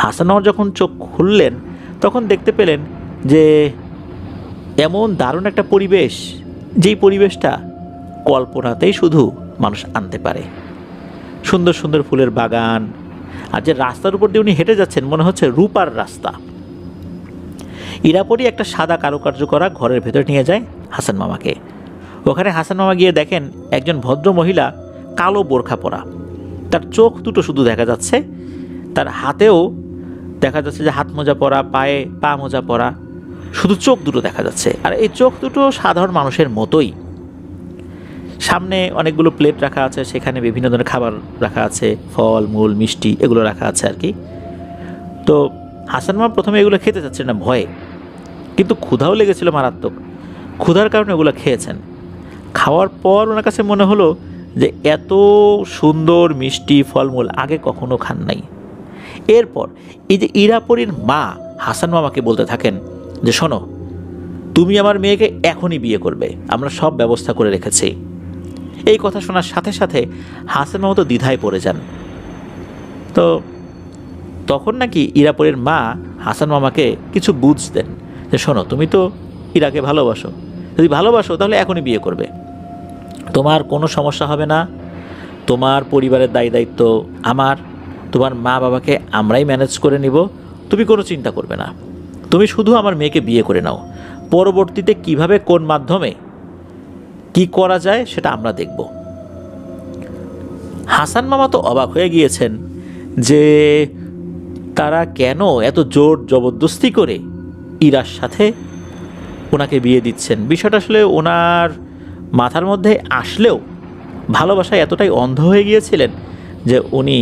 হাসান মামা যখন চোখ খুললেন তখন দেখতে পেলেন যে এমন দারুণ একটা পরিবেশ, যেই পরিবেশটা কল্পনাতেই শুধু মানুষ আনতে পারে। সুন্দর সুন্দর ফুলের বাগান, আর যে রাস্তার উপর দিয়ে উনি হেঁটে যাচ্ছেন মনে হচ্ছে রূপার রাস্তা। ইরাপরি একটা সাদা কারুকার্য করা ঘরের ভেতরে নিয়ে যায় হাসান মামাকে। ওখানে হাসান মামা গিয়ে দেখেন একজন ভদ্র মহিলা কালো বোরখা পরা, তার চোখ দুটো শুধু দেখা যাচ্ছে, তার হাতেও দেখা যাচ্ছে যে হাত মোজা পরা, পায়ে পা মোজা পরা, শুধু চোখ দুটো দেখা যাচ্ছে। আর এই চোখ দুটো সাধারণ মানুষের মতোই। সামনে অনেকগুলো প্লেট রাখা আছে, সেখানে বিভিন্ন ধরনের খাবার রাখা আছে, ফল মূল মিষ্টি এগুলো রাখা আছে আর কি। তো হাসান মামা প্রথমে এগুলো খেতে চাচ্ছেন না ভয়ে, কিন্তু ক্ষুধাও লেগেছিল মারাত্মক। ক্ষুধার কারণে ওগুলো খেয়েছেন। খাওয়ার পর ওনার কাছে মনে হলো যে এত সুন্দর মিষ্টি ফলমূল আগে কখনো খান নাই। এরপর এই যে ইরাপরির মা হাসান মামাকে বলতে থাকেন যে শোনো, তুমি আমার মেয়েকে এখনই বিয়ে করবে, আমরা সব ব্যবস্থা করে রেখেছি। এই কথা শোনার সাথে সাথে হাসান মামা তো দ্বিধায় পড়ে যান। তো তখন নাকি ইরাপরির মা হাসান মামাকে কিছু বুঝ দেন যে শোনো, তুমি তো ইরাকে ভালোবাসো, যদি ভালোবাসো তাহলে এখনই বিয়ে করবে, তোমার কোনো সমস্যা হবে না, তোমার পরিবারের দায় দায়িত্ব আমার, তোমার মা বাবাকে আমরাই ম্যানেজ করে নিব, তুমি কোনো চিন্তা করবে না, তুমি শুধু আমার মেয়েকে বিয়ে করে নাও, পরবর্তীতে কিভাবে কোন মাধ্যমে কি করা যায় সেটা আমরা দেখব। হাসান মামা তো অবাক হয়ে গিয়েছেন যে তারা কেন এত জোর জবরদস্তি করে ইরার সাথে ওনাকে বিয়ে দিচ্ছেন। বিষয়টা আসলে ওনার মাথার মধ্যে আসলেও ভালোবাসায় এতটাই অন্ধ হয়ে গিয়েছিলেন যে উনি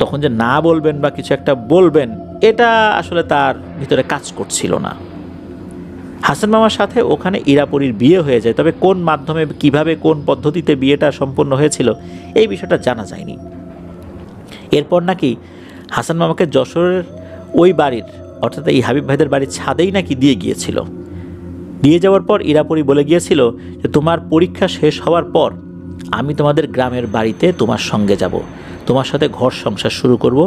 তখন যে না বলবেন বা কিছু একটা বলবেন এটা আসলে তার ভিতরে কাজ করছিল না। হাসান মামার সাথে ওখানে ইরাপরির বিয়ে হয়ে যায়, তবে কোন মাধ্যমে, কিভাবে, কোন পদ্ধতিতে বিয়েটা সম্পন্ন হয়েছিল এই বিষয়টা জানা যায়নি। এরপর নাকি হাসান মামাকে যশোরের ওই বাড়ির, অর্থাৎ এই হাবিব ভাইদের বাড়ির ছাদেই নাকি দিয়ে গিয়েছিল। দিয়ে যাওয়ার পর ইরাপরি বলে গিয়েছিল যে তোমার পরীক্ষা শেষ হওয়ার পর আমি তোমাদের গ্রামের বাড়িতে তোমার সঙ্গে যাব, তোমার সাথে ঘর সংসার শুরু করব,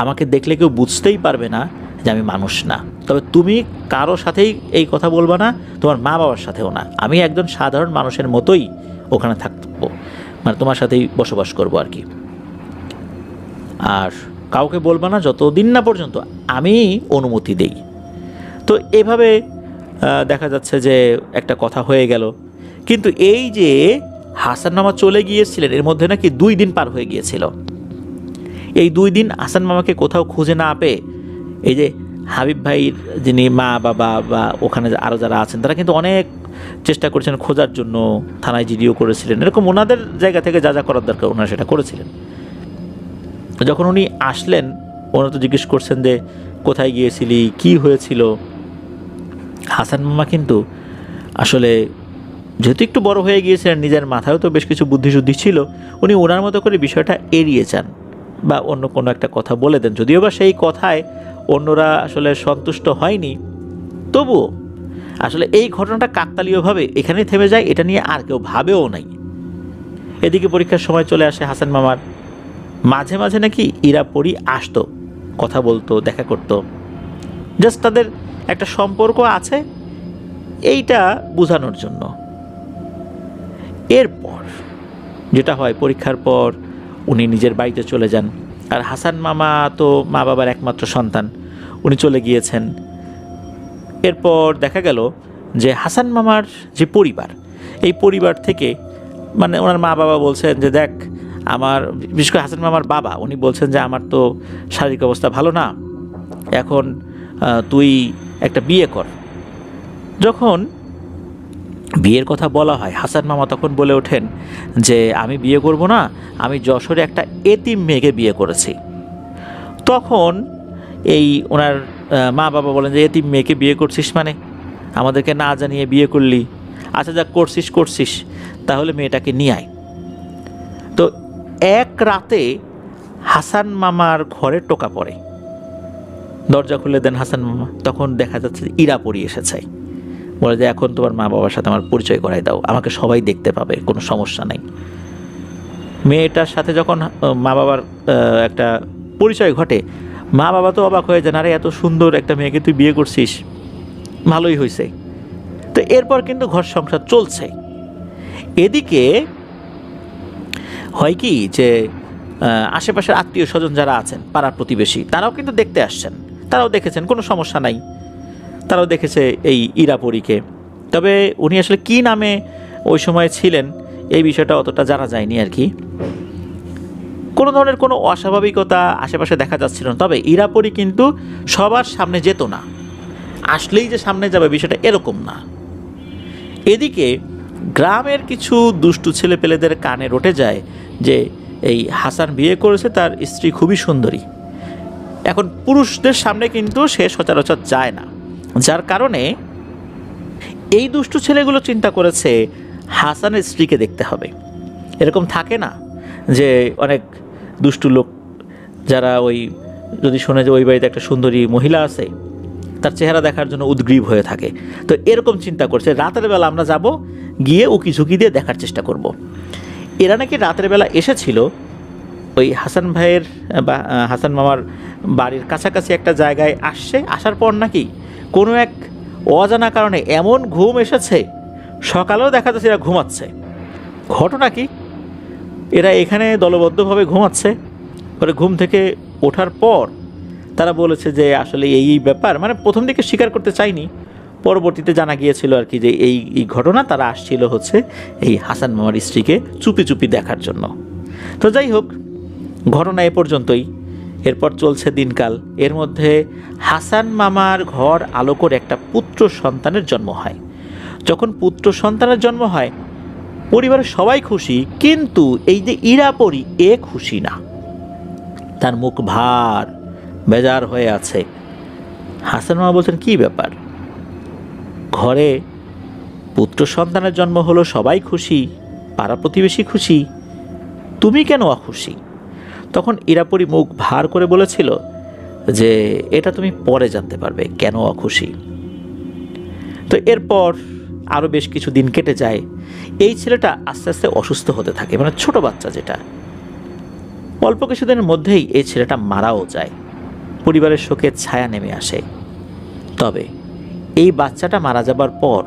আমাকে দেখলে কেউ বুঝতেই পারবে না যে আমি মানুষ না, তবে তুমি কারো সাথেই এই কথা বলবা না, তোমার মা বাবার সাথেও না, আমি একজন সাধারণ মানুষের মতোই ওখানে থাকবো, মানে তোমার সাথেই বসবাস করব আর কি, আর কাউকে বলবা না যতদিন না পর্যন্ত আমি অনুমতি দেই। তো এভাবে দেখা যাচ্ছে যে একটা কথা হয়ে গেল। কিন্তু এই যে হাসান মামা চলে গিয়েছিলেন এর মধ্যে নাকি 2 দিন পার হয়ে গিয়েছিল। এই 2 দিন হাসান মামাকে কোথাও খুঁজে না পেয়ে এই যে হাবিব ভাইয়ের যিনি মা বাবা বা ওখানে আরও যারা আছেন তারা কিন্তু অনেক চেষ্টা করেছেন খোঁজার জন্য, থানায় জিডিও করেছিলেন, এরকম ওনাদের জায়গা থেকে যা যা করার দরকার ওনারা সেটা করেছিলেন। যখন উনি আসলেন ওনারা তো জিজ্ঞেস করছেন যে কোথায় গিয়েছিলি, কি হয়েছিল। হাসান মামা কিন্তু আসলে যেহেতু একটু বড় হয়ে গিয়েছিলেন, নিজের মাথায়ও তো বেশ কিছু বুদ্ধিশুদ্ধি ছিল, উনি ওনার মতো করে বিষয়টা এড়িয়ে যান বা অন্য কোনো একটা কথা বলে দেন, যদিও বা সেই কথায় অন্যরা আসলে সন্তুষ্ট হয়নি। তবুও আসলে এই ঘটনাটা কাকতালীয়ভাবে এখানেই থেমে যায়, এটা নিয়ে আর কেউ ভাবেও নাই। এদিকে পরীক্ষার সময় চলে আসে হাসান মামার, মাঝে মাঝে নাকি ইরাপরি আসতো, কথা বলতো, দেখা করতো, জাস্ট তাদের একটা সম্পর্ক আছে এইটা বোঝানোর জন্য। এরপর যেটা হয়, পরীক্ষার পর উনি নিজের বাড়িতে চলে যান। আর হাসান মামা তো মা বাবার একমাত্র সন্তান, উনি চলে গিয়েছেন। এরপর দেখা গেল যে হাসান মামার যে পরিবার, এই পরিবার থেকে মানে ওনার মা বাবা বলছেন যে দেখ আমার, বিশেষ করে হাসান মামার বাবা, উনি বলছেন যে আমার তো শারীরিক অবস্থা ভালো না, এখন তুই একটা বিয়ে কর। যখন বিয়ের কথা বলা হয়, হাসান মামা তখন বলে ওঠেন যে আমি বিয়ে করব না, আমি যশোরে একটা এতিম মেয়েকে বিয়ে করেছি। তখন এই ওনার মা বাবা বলেন যে এতিম মেয়েকে বিয়ে করছিস মানে, আমাদেরকে না জানিয়ে বিয়ে করলি, আচ্ছা যা করছিস তাহলে মেয়েটাকে নিয়ে আয়। তো এক রাতে হাসান মামার ঘরে টোকা পড়ে, দরজা খুলে দেন হাসান মামা। তখন দেখা যাচ্ছে ইরাপরি এসেছে, বলে যে এখন তোমার মা বাবার সাথে আমার পরিচয় করাই দাও, আমাকে সবাই দেখতে পাবে, কোনো সমস্যা নেই। মেয়েটার সাথে যখন মা বাবার একটা পরিচয় ঘটে, মা বাবা তো অবাক হয়ে যান, আরে এত সুন্দর একটা মেয়েকে তুই বিয়ে করছিস, ভালোই হয়েছে। তো এরপর কিন্তু ঘর সংসার চলছে। এদিকে হয় কি যে আশেপাশের আত্মীয় স্বজন যারা আছেন, পাড়া প্রতিবেশী, তারাও কিন্তু দেখতে আসছেন, তারাও দেখেছেন, কোনো সমস্যা নাই, তারাও দেখেছে এই ইরাপরিকে। তবে উনি আসলে কি নামে ওই সময় ছিলেন এই বিষয়টা অতটা জানা যায়নি আর কি। কোনো ধরনের কোনো অস্বাভাবিকতা আশেপাশে দেখা যাচ্ছিল না। তবে ইরাপরি কিন্তু সবার সামনে যেত না, আসলেই যে সামনে যাবে বিষয়টা এরকম না। এদিকে গ্রামের কিছু দুষ্টু ছেলেপেলেদের কানে রটে যায় যে এই হাসান বিয়ে করেছে, তার স্ত্রী খুবই সুন্দরী। এখন পুরুষদের সামনে কিন্তু সে সচরাচর যায় না, যার কারণে এই দুষ্টু ছেলেগুলো চিন্তা করেছে হাসানের স্ত্রীকে দেখতে হবে। এরকম থাকে না যে অনেক দুষ্টু লোক যারা ওই যদি শোনে যে ওই বাড়িতে একটা সুন্দরী মহিলা আছে, তার চেহারা দেখার জন্য উদ্গ্রীব হয়ে থাকে। তো এরকম চিন্তা করছে রাতের বেলা আমরা যাব, গিয়ে উকি ঝুঁকি দিয়ে দেখার চেষ্টা করব। এরা নাকি রাতের বেলা এসেছিল ওই হাসান ভাইয়ের বা হাসান মামার বাড়ির কাছাকাছি একটা জায়গায় আসছে, আসার পর নাকি কোনো এক অজানা কারণে এমন ঘুম এসেছে, সকালেও দেখা যাচ্ছে এরা ঘুমাচ্ছে। ঘটনা কি, এরা এখানে দলবদ্ধভাবে ঘুমাচ্ছে, পরে ঘুম থেকে ওঠার পর তারা বলেছে যে আসলে এই ব্যাপার, মানে প্রথম দিকে স্বীকার করতে চাইনি, পরবর্তীতে জানা গিয়েছিল আর কি যে এই ঘটনা, তারা আসছিল হচ্ছে এই হাসান মামার স্ত্রীকে চুপি চুপি দেখার জন্য। তো যাই হোক, ঘটনা এ পর্যন্তই। এরপর চলছে দিনকাল, এর মধ্যে হাসান মামার ঘর আলো করে একটা পুত্র সন্তানের জন্ম হয়। যখন পুত্র সন্তানের জন্ম হয়, পরিবারের সবাই খুশি, কিন্তু এই যে ইরাপরি এ খুশি না, তার মুখ ভার, বেজার হয়ে আছে। হাসান মামা বলছেন কি ব্যাপার, ঘরে পুত্র সন্তানের জন্ম হলো, সবাই খুশি, পাড়া প্রতিবেশী খুশি, তুমি কেন অখুশি? তখন ইরাপরি মুখ ভার করে বলেছিল যে এটা তুমি পরে জানতে পারবে কেন অখুশি। তো এরপর আরও বেশ কিছু দিন কেটে যায়। এই ছেলেটা আস্তে আস্তে অসুস্থ হতে থাকে, মানে ছোট বাচ্চা যেটা, অল্প কিছুদিনের মধ্যেই এই ছেলেটা মারাও যায়। পরিবারের শোকের ছায়া নেমে আসে। তবে এই বাচ্চাটা মারা যাবার পর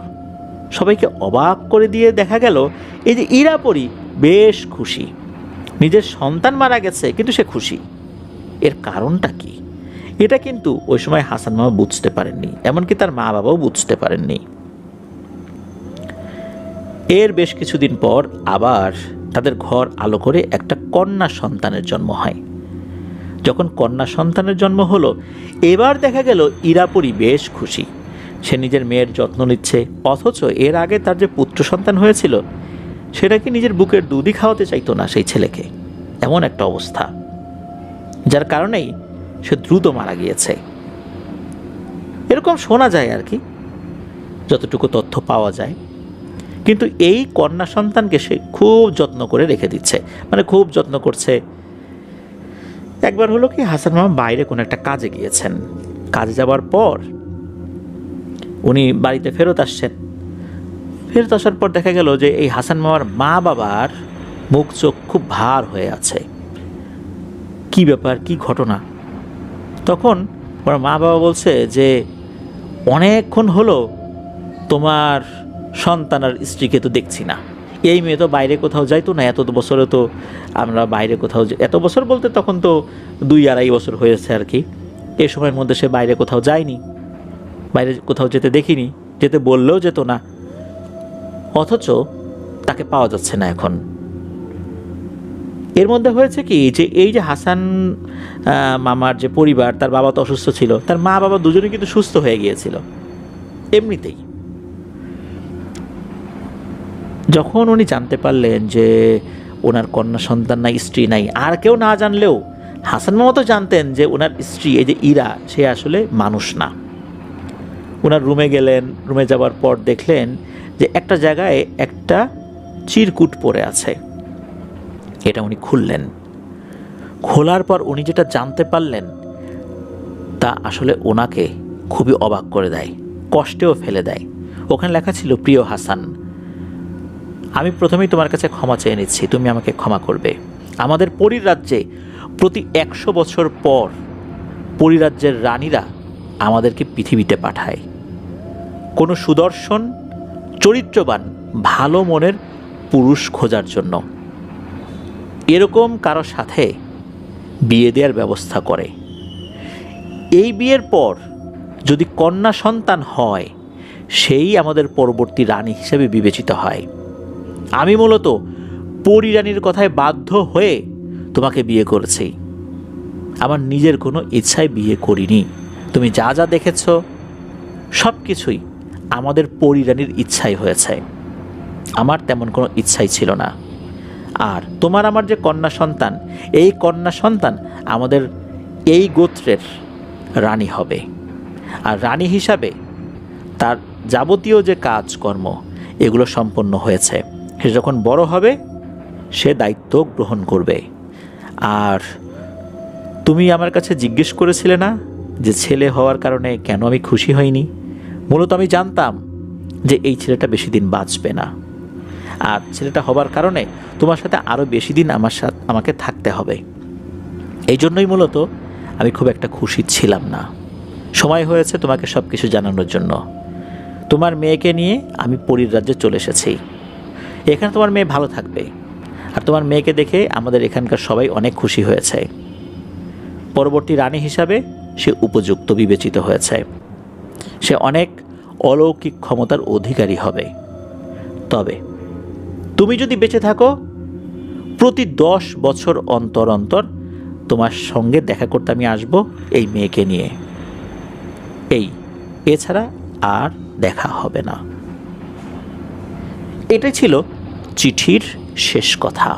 সবাইকে অবাক করে দিয়ে দেখা গেল এই যে ইরাপরি বেশ খুশি, নিজের সন্তান মারা গেছে কিন্তু সে খুশি। এর কারণটা কি, এটা কিন্তু ওই সময় হাসান মামা বুঝতে পারেননি, এমনকি তার মা বাবাও বুঝতে পারেননি। এর বেশ কিছুদিন পর আবার তাদের ঘর আলো করে একটা কন্যা সন্তানের জন্ম হয়। যখন কন্যা সন্তানের জন্ম হলো, এবার দেখা গেল ইরাপরি বেশ খুশি, সে নিজের মেয়ের যত্ন নিচ্ছে। অথচ এর আগে তার যে পুত্র সন্তান হয়েছিল, সেটাকে নিজের বুকের দুধই খাওয়াতে চাইতো না সেই ছেলেকে, এমন একটা অবস্থা, যার কারণেই সে দ্রুত মারা গিয়েছে। এরকম শোনা যায় আর কি, যতটুকু তথ্য পাওয়া যায়। কিন্তু এই কন্যা সন্তানকে সে খুব যত্ন করে রেখে দিচ্ছে, মানে খুব যত্ন করছে। একবার হলো কি, হাসান মামা বাইরে কোনো একটা কাজে গিয়েছেন, কাজে যাবার পর উনি বাড়িতে ফেরত আসছেন। ফেরত আসার পর দেখা গেল যে এই হাসান মামার মা বাবার মুখ চোখ খুব ভার হয়ে আছে। কি ব্যাপার, কি ঘটনা? তখন ওর মা বাবা বলছে যে অনেকক্ষণ হলো তোমার সন্তান আর স্ত্রীকে তো দেখছি না, এই মেয়ে তো বাইরে কোথাও যাইতো না, এত বছরে তো আমরা বাইরে কোথাও এত বছর বলতে তখন তো 2-2.5 বছর হয়েছে আর কি। এই সময়ের মধ্যে সে বাইরে কোথাও যায়নি, বাইরে কোথাও যেতে দেখিনি, যেতে বললেও যেত না, অথচ তাকে পাওয়া যাচ্ছে না এখন। এর মধ্যে হয়েছে কি যে এই যে হাসান মামার যে পরিবার, তার বাবা তো অসুস্থ ছিল, তার মা বাবা দুজনে কিন্তু সুস্থ হয়ে গিয়েছিল এমনিতেই। যখন উনি জানতে পারলেন যে ওনার কন্যা সন্তান নাই, স্ত্রী নাই, আর কেউ না জানলেও হাসান মামা তো জানতেন যে ওনার স্ত্রী এই যে ইরা, সে আসলে মানুষ না। ওনার রুমে গেলেন, রুমে যাওয়ার পর দেখলেন যে একটা জায়গায় একটা চিরকুট পড়ে আছে। এটা উনি খুললেন, খোলার পর উনি যেটা জানতে পারলেন তা আসলে ওনাকে খুবই অবাক করে দেয়, কষ্টেও ফেলে দেয়। ওখানে লেখা ছিল, প্রিয় হাসান, আমি প্রথমেই তোমার কাছে ক্ষমা চেয়ে নিচ্ছি, তুমি আমাকে ক্ষমা করবে। আমাদের পরিরাজ্যে প্রতি 100 বছর পর পরিরাজ্যের রানীরা আমাদেরকে পৃথিবীতে পাঠায় কোনো সুদর্শন, চরিত্রবান, ভালো মনের পুরুষ খোঁজার জন্য। এরকম কারো সাথে বিয়ে দেওয়ার ব্যবস্থা করে। এই বিয়ের পর যদি কন্যা সন্তান হয়, সেই আমাদের পরবর্তী রানী হিসেবে বিবেচিত হয়। আমি মূলত পরিরানীর কথায় বাধ্য হয়ে তোমাকে বিয়ে করেছি, আমার নিজের কোনো ইচ্ছায় বিয়ে করিনি। তুমি যা যা দেখেছ সব কিছুই আমাদের পরিরানীর ইচ্ছাই হয়েছে, আমার তেমন কোনো ইচ্ছাই ছিল না। আর তোমার আমার যে কন্যা সন্তান, এই কন্যা সন্তান আমাদের এই গোত্রের রানী হবে। আর রানী হিসাবে তার যাবতীয় যে কাজকর্ম এগুলো সম্পন্ন হয়েছে। সে যখন বড় হবে সে দায়িত্ব গ্রহণ করবে। আর তুমি আমার কাছে জিজ্ঞেস করেছিলে না যে ছেলে হওয়ার কারণে কেন আমি খুশি হইনি? মূলত আমি জানতাম যে এই ছেলেটা বেশি দিন বাঁচবে না, আর ছেলেটা হবার কারণে তোমার সাথে আরও বেশি দিন আমাকে থাকতে হবে। এই জন্যই মূলত আমি খুব একটা খুশি ছিলাম না। সময় হয়েছে তোমাকে সব কিছু জানানোর জন্য। তোমার মেয়েকে নিয়ে আমি পরিরাজ্যে চলে এসেছি। এখানে তোমার মেয়ে ভালো থাকবে, আর তোমার মেয়েকে দেখে আমাদের এখানকার সবাই অনেক খুশি হয়েছে। পরবর্তী রানী হিসাবে সে উপযুক্ত বিবেচিত হয়েছে। সে অনেক অলৌকিক ক্ষমতার অধিকারী হবে। তবে তুমি যদি বেঁচে থাকো, প্রতি 10 বছর অন্তর অন্তর তোমার সঙ্গে দেখা করতে আমি আসবো এই মেয়েকে নিয়ে। এছাড়া আর দেখা হবে না। এটাই ছিল চিঠির শেষ কথা।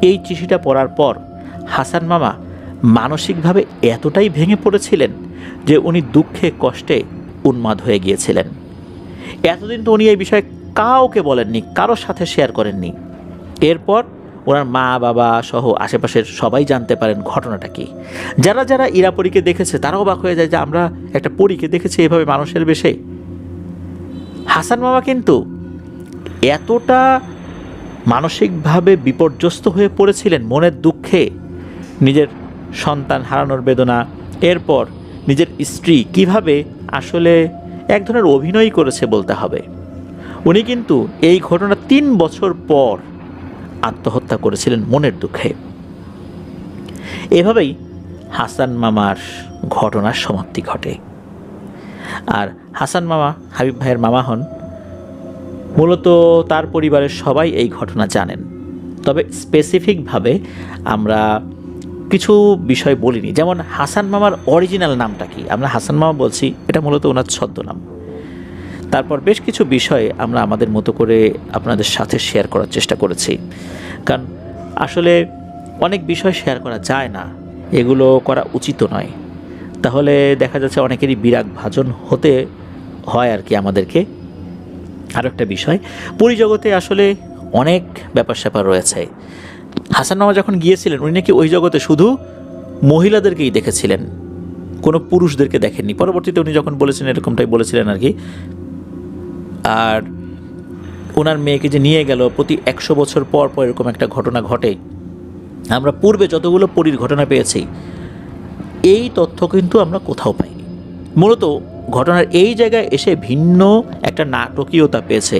এই চিঠিটা পড়ার পর হাসান মামা মানসিকভাবে এতটাই ভেঙে পড়েছিলেন যে উনি দুঃখে কষ্টে উন্মাদ হয়ে গিয়েছিলেন। এতদিন তো উনি এই বিষয়ে কাউকে বলেননি, কারোর সাথে শেয়ার করেননি। এরপর ওনার মা বাবা সহ আশেপাশের সবাই জানতে পারেন ঘটনাটা কি। যারা যারা ইরাপরীকে দেখেছে তারাও অবাক হয়ে যায় যে আমরা একটা পরীকে দেখেছি এভাবে মানুষের বেশে। হাসান মামা কিন্তু এতটা মানসিকভাবে বিপর্যস্ত হয়ে পড়েছিলেন মনের দুঃখে, নিজের সন্তান হারানোর বেদনা, এরপর নিজের স্ত্রী কিভাবে আসলে এক ধরনের অভিনয় করেছে বলতে হবে। উনি কিন্তু এই ঘটনা 3 বছর পর আত্মহত্যা করেছিলেন মনের দুঃখে। এভাবেই হাসান মামার ঘটনার সমাপ্তি ঘটে। আর হাসান মামা হাবিব ভাইয়ের মামা হন। মূলত তার পরিবারের সবাই এই ঘটনা জানেন, তবে স্পেসিফিকভাবে আমরা কিছু বিষয় বলিনি। যেমন হাসান মামার অরিজিনাল নামটা কি, আমরা হাসান মামা বলছি, এটা মূলত ওনার ছদ্মনাম। তারপর বেশ কিছু বিষয় আমরা আমাদের মতো করে আপনাদের সাথে শেয়ার করার চেষ্টা করেছি, কারণ আসলে অনেক বিষয় শেয়ার করা যায় না, এগুলো করা উচিত নয়। তাহলে দেখা যাচ্ছে অনেকেরই বিরাগ ভাজন হতে হয় আর কি আমাদেরকে। আরও একটা বিষয়, পরিজগতে আসলে অনেক ব্যাপার স্যাপার রয়েছে। হাসান মামা যখন গিয়েছিলেন উনি নাকি ওই জগতে শুধু মহিলাদেরকেই দেখেছিলেন, কোনো পুরুষদেরকে দেখেননি। পরবর্তীতে উনি যখন বলেছিলেন এরকমটাই বলেছিলেন আর কি। আর ওনার মেয়েকে যে নিয়ে গেল প্রতি 100 বছর পর পর এরকম একটা ঘটনা ঘটে। আমরা পূর্বে যতগুলো পরীর ঘটনা পেয়েছি এই তথ্য কিন্তু আমরা কোথাও পাইনি। মূলত ঘটনার এই জায়গায় এসে ভিন্ন একটা নাটকীয়তা পেয়েছে।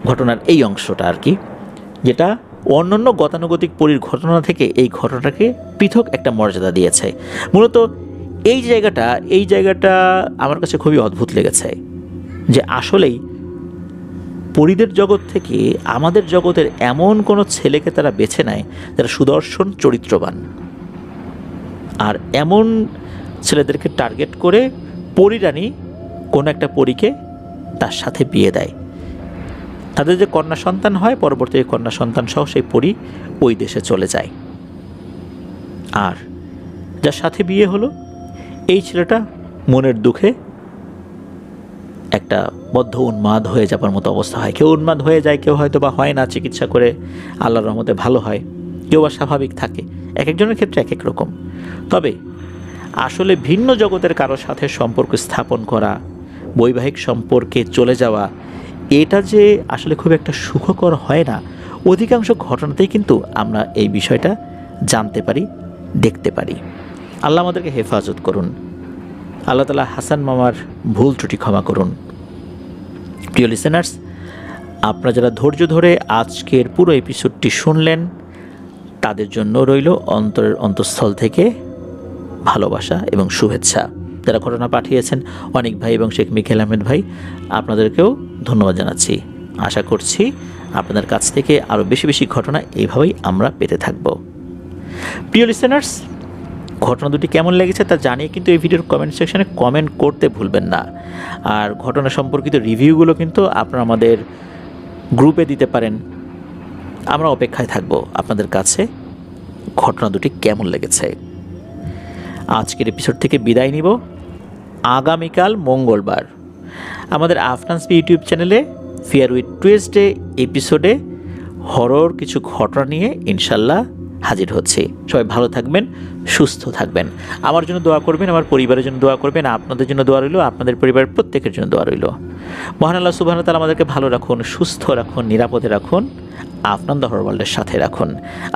ঘটনার এই অংশটা আর কি, যেটা অন্যান্য গতানুগতিক পরীর ঘটনা থেকে এই ঘটনাটাকে পৃথক একটা মর্যাদা দিয়েছে। মূলত এই জায়গাটা আমার কাছে খুবই অদ্ভুত লেগেছে, যে আসলেই পরীদের জগৎ থেকে আমাদের জগতের এমন কোনো ছেলেকে তারা বেছে নেয় যারা সুদর্শন চরিত্রবান, আর এমন ছেলেদেরকে টার্গেট করে পরীরানী কোনো একটা পরীকে তার সাথে বিয়ে দেয়। তাদের যে কন্যা সন্তান হয়, পরবর্তীতে কন্যা সন্তান সহ সেই পরী ওই দেশে চলে যায়। আর যার সাথে বিয়ে হলো এই ছেলেটা মনের দুঃখে একটা বদ্ধ উন্মাদ হয়ে যাবার মতো অবস্থা হয়। কেউ উন্মাদ হয়ে যায়, কেউ হয়তো বা হয় না, চিকিৎসা করে আল্লাহর রহমতে ভালো হয়, কেউ বা স্বাভাবিক থাকে। এক একজনের ক্ষেত্রে এক এক রকম। তবে আসলে ভিন্ন জগতের কারোর সাথে সম্পর্ক স্থাপন করা, বৈবাহিক সম্পর্কে চলে যাওয়া, এটা যে আসলে খুব একটা সুখকর হয় না, অধিকাংশ ঘটনাতেই কিন্তু আমরা এই বিষয়টা জানতে পারি, দেখতে পারি। আল্লাহ আমাদেরকে হেফাজত করুন। আল্লাহ তাআলা হাসান মামার ভুল ত্রুটি ক্ষমা করুন। প্রিয় লিসেনার্স, আপনারা যারা ধৈর্য ধরে আজকের পুরো এপিসোডটি শুনলেন, তাদের জন্য রইল অন্তরের অন্তঃস্থল থেকে ভালোবাসা এবং শুভেচ্ছা। যারা ঘটনা পাঠিয়েছেন, অনেক ভাই এবং শেখ মিকেল আহমেদ ভাই, আপনাদেরকেও ধন্যবাদ জানাচ্ছি। আশা করছি আপনাদের কাছ থেকে আরও বেশি বেশি ঘটনা এইভাবেই আমরা পেতে থাকব। প্রিয় লিসেনার্স, ঘটনা দুটি কেমন লেগেছে তা জানিয়ে কিন্তু এই ভিডিওর কমেন্ট সেকশনে কমেন্ট করতে ভুলবেন না। আর ঘটনা সম্পর্কিত রিভিউগুলো কিন্তু আপনারা আমাদের গ্রুপে দিতে পারেন। আমরা অপেক্ষায় থাকব আপনাদের কাছে ঘটনা দুটি কেমন লেগেছে। আজকের এপিসোড থেকে বিদায় নিব। আগামীকাল মঙ্গলবার আমাদের আফনান্স ইউটিউব চ্যানেলে ফিয়ার উইথ টুয়েসডে এপিসোডে হরর কিছু ঘটনা নিয়ে ইনশাল্লাহ হাজির হচ্ছে। সবাই ভালো থাকবেন, সুস্থ থাকবেন। আমার জন্য দোয়া করবেন, আমার পরিবারের জন্য দোয়া করবেন, আপনাদের জন্য দোয়া রইল, আপনাদের পরিবারের প্রত্যেকের জন্য দোয়া রইল। মহান আল্লাহ সুবহানাহু ওয়া তাআলা আমাদেরকে ভালো রাখুন, সুস্থ রাখুন, নিরাপদে রাখুন, আপনার দ্য হরর ওয়ার্ল্ডের সাথে রাখুন।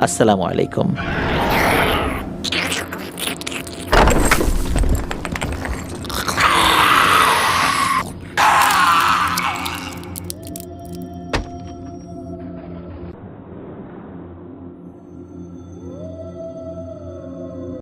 আসসালামু আলাইকুম।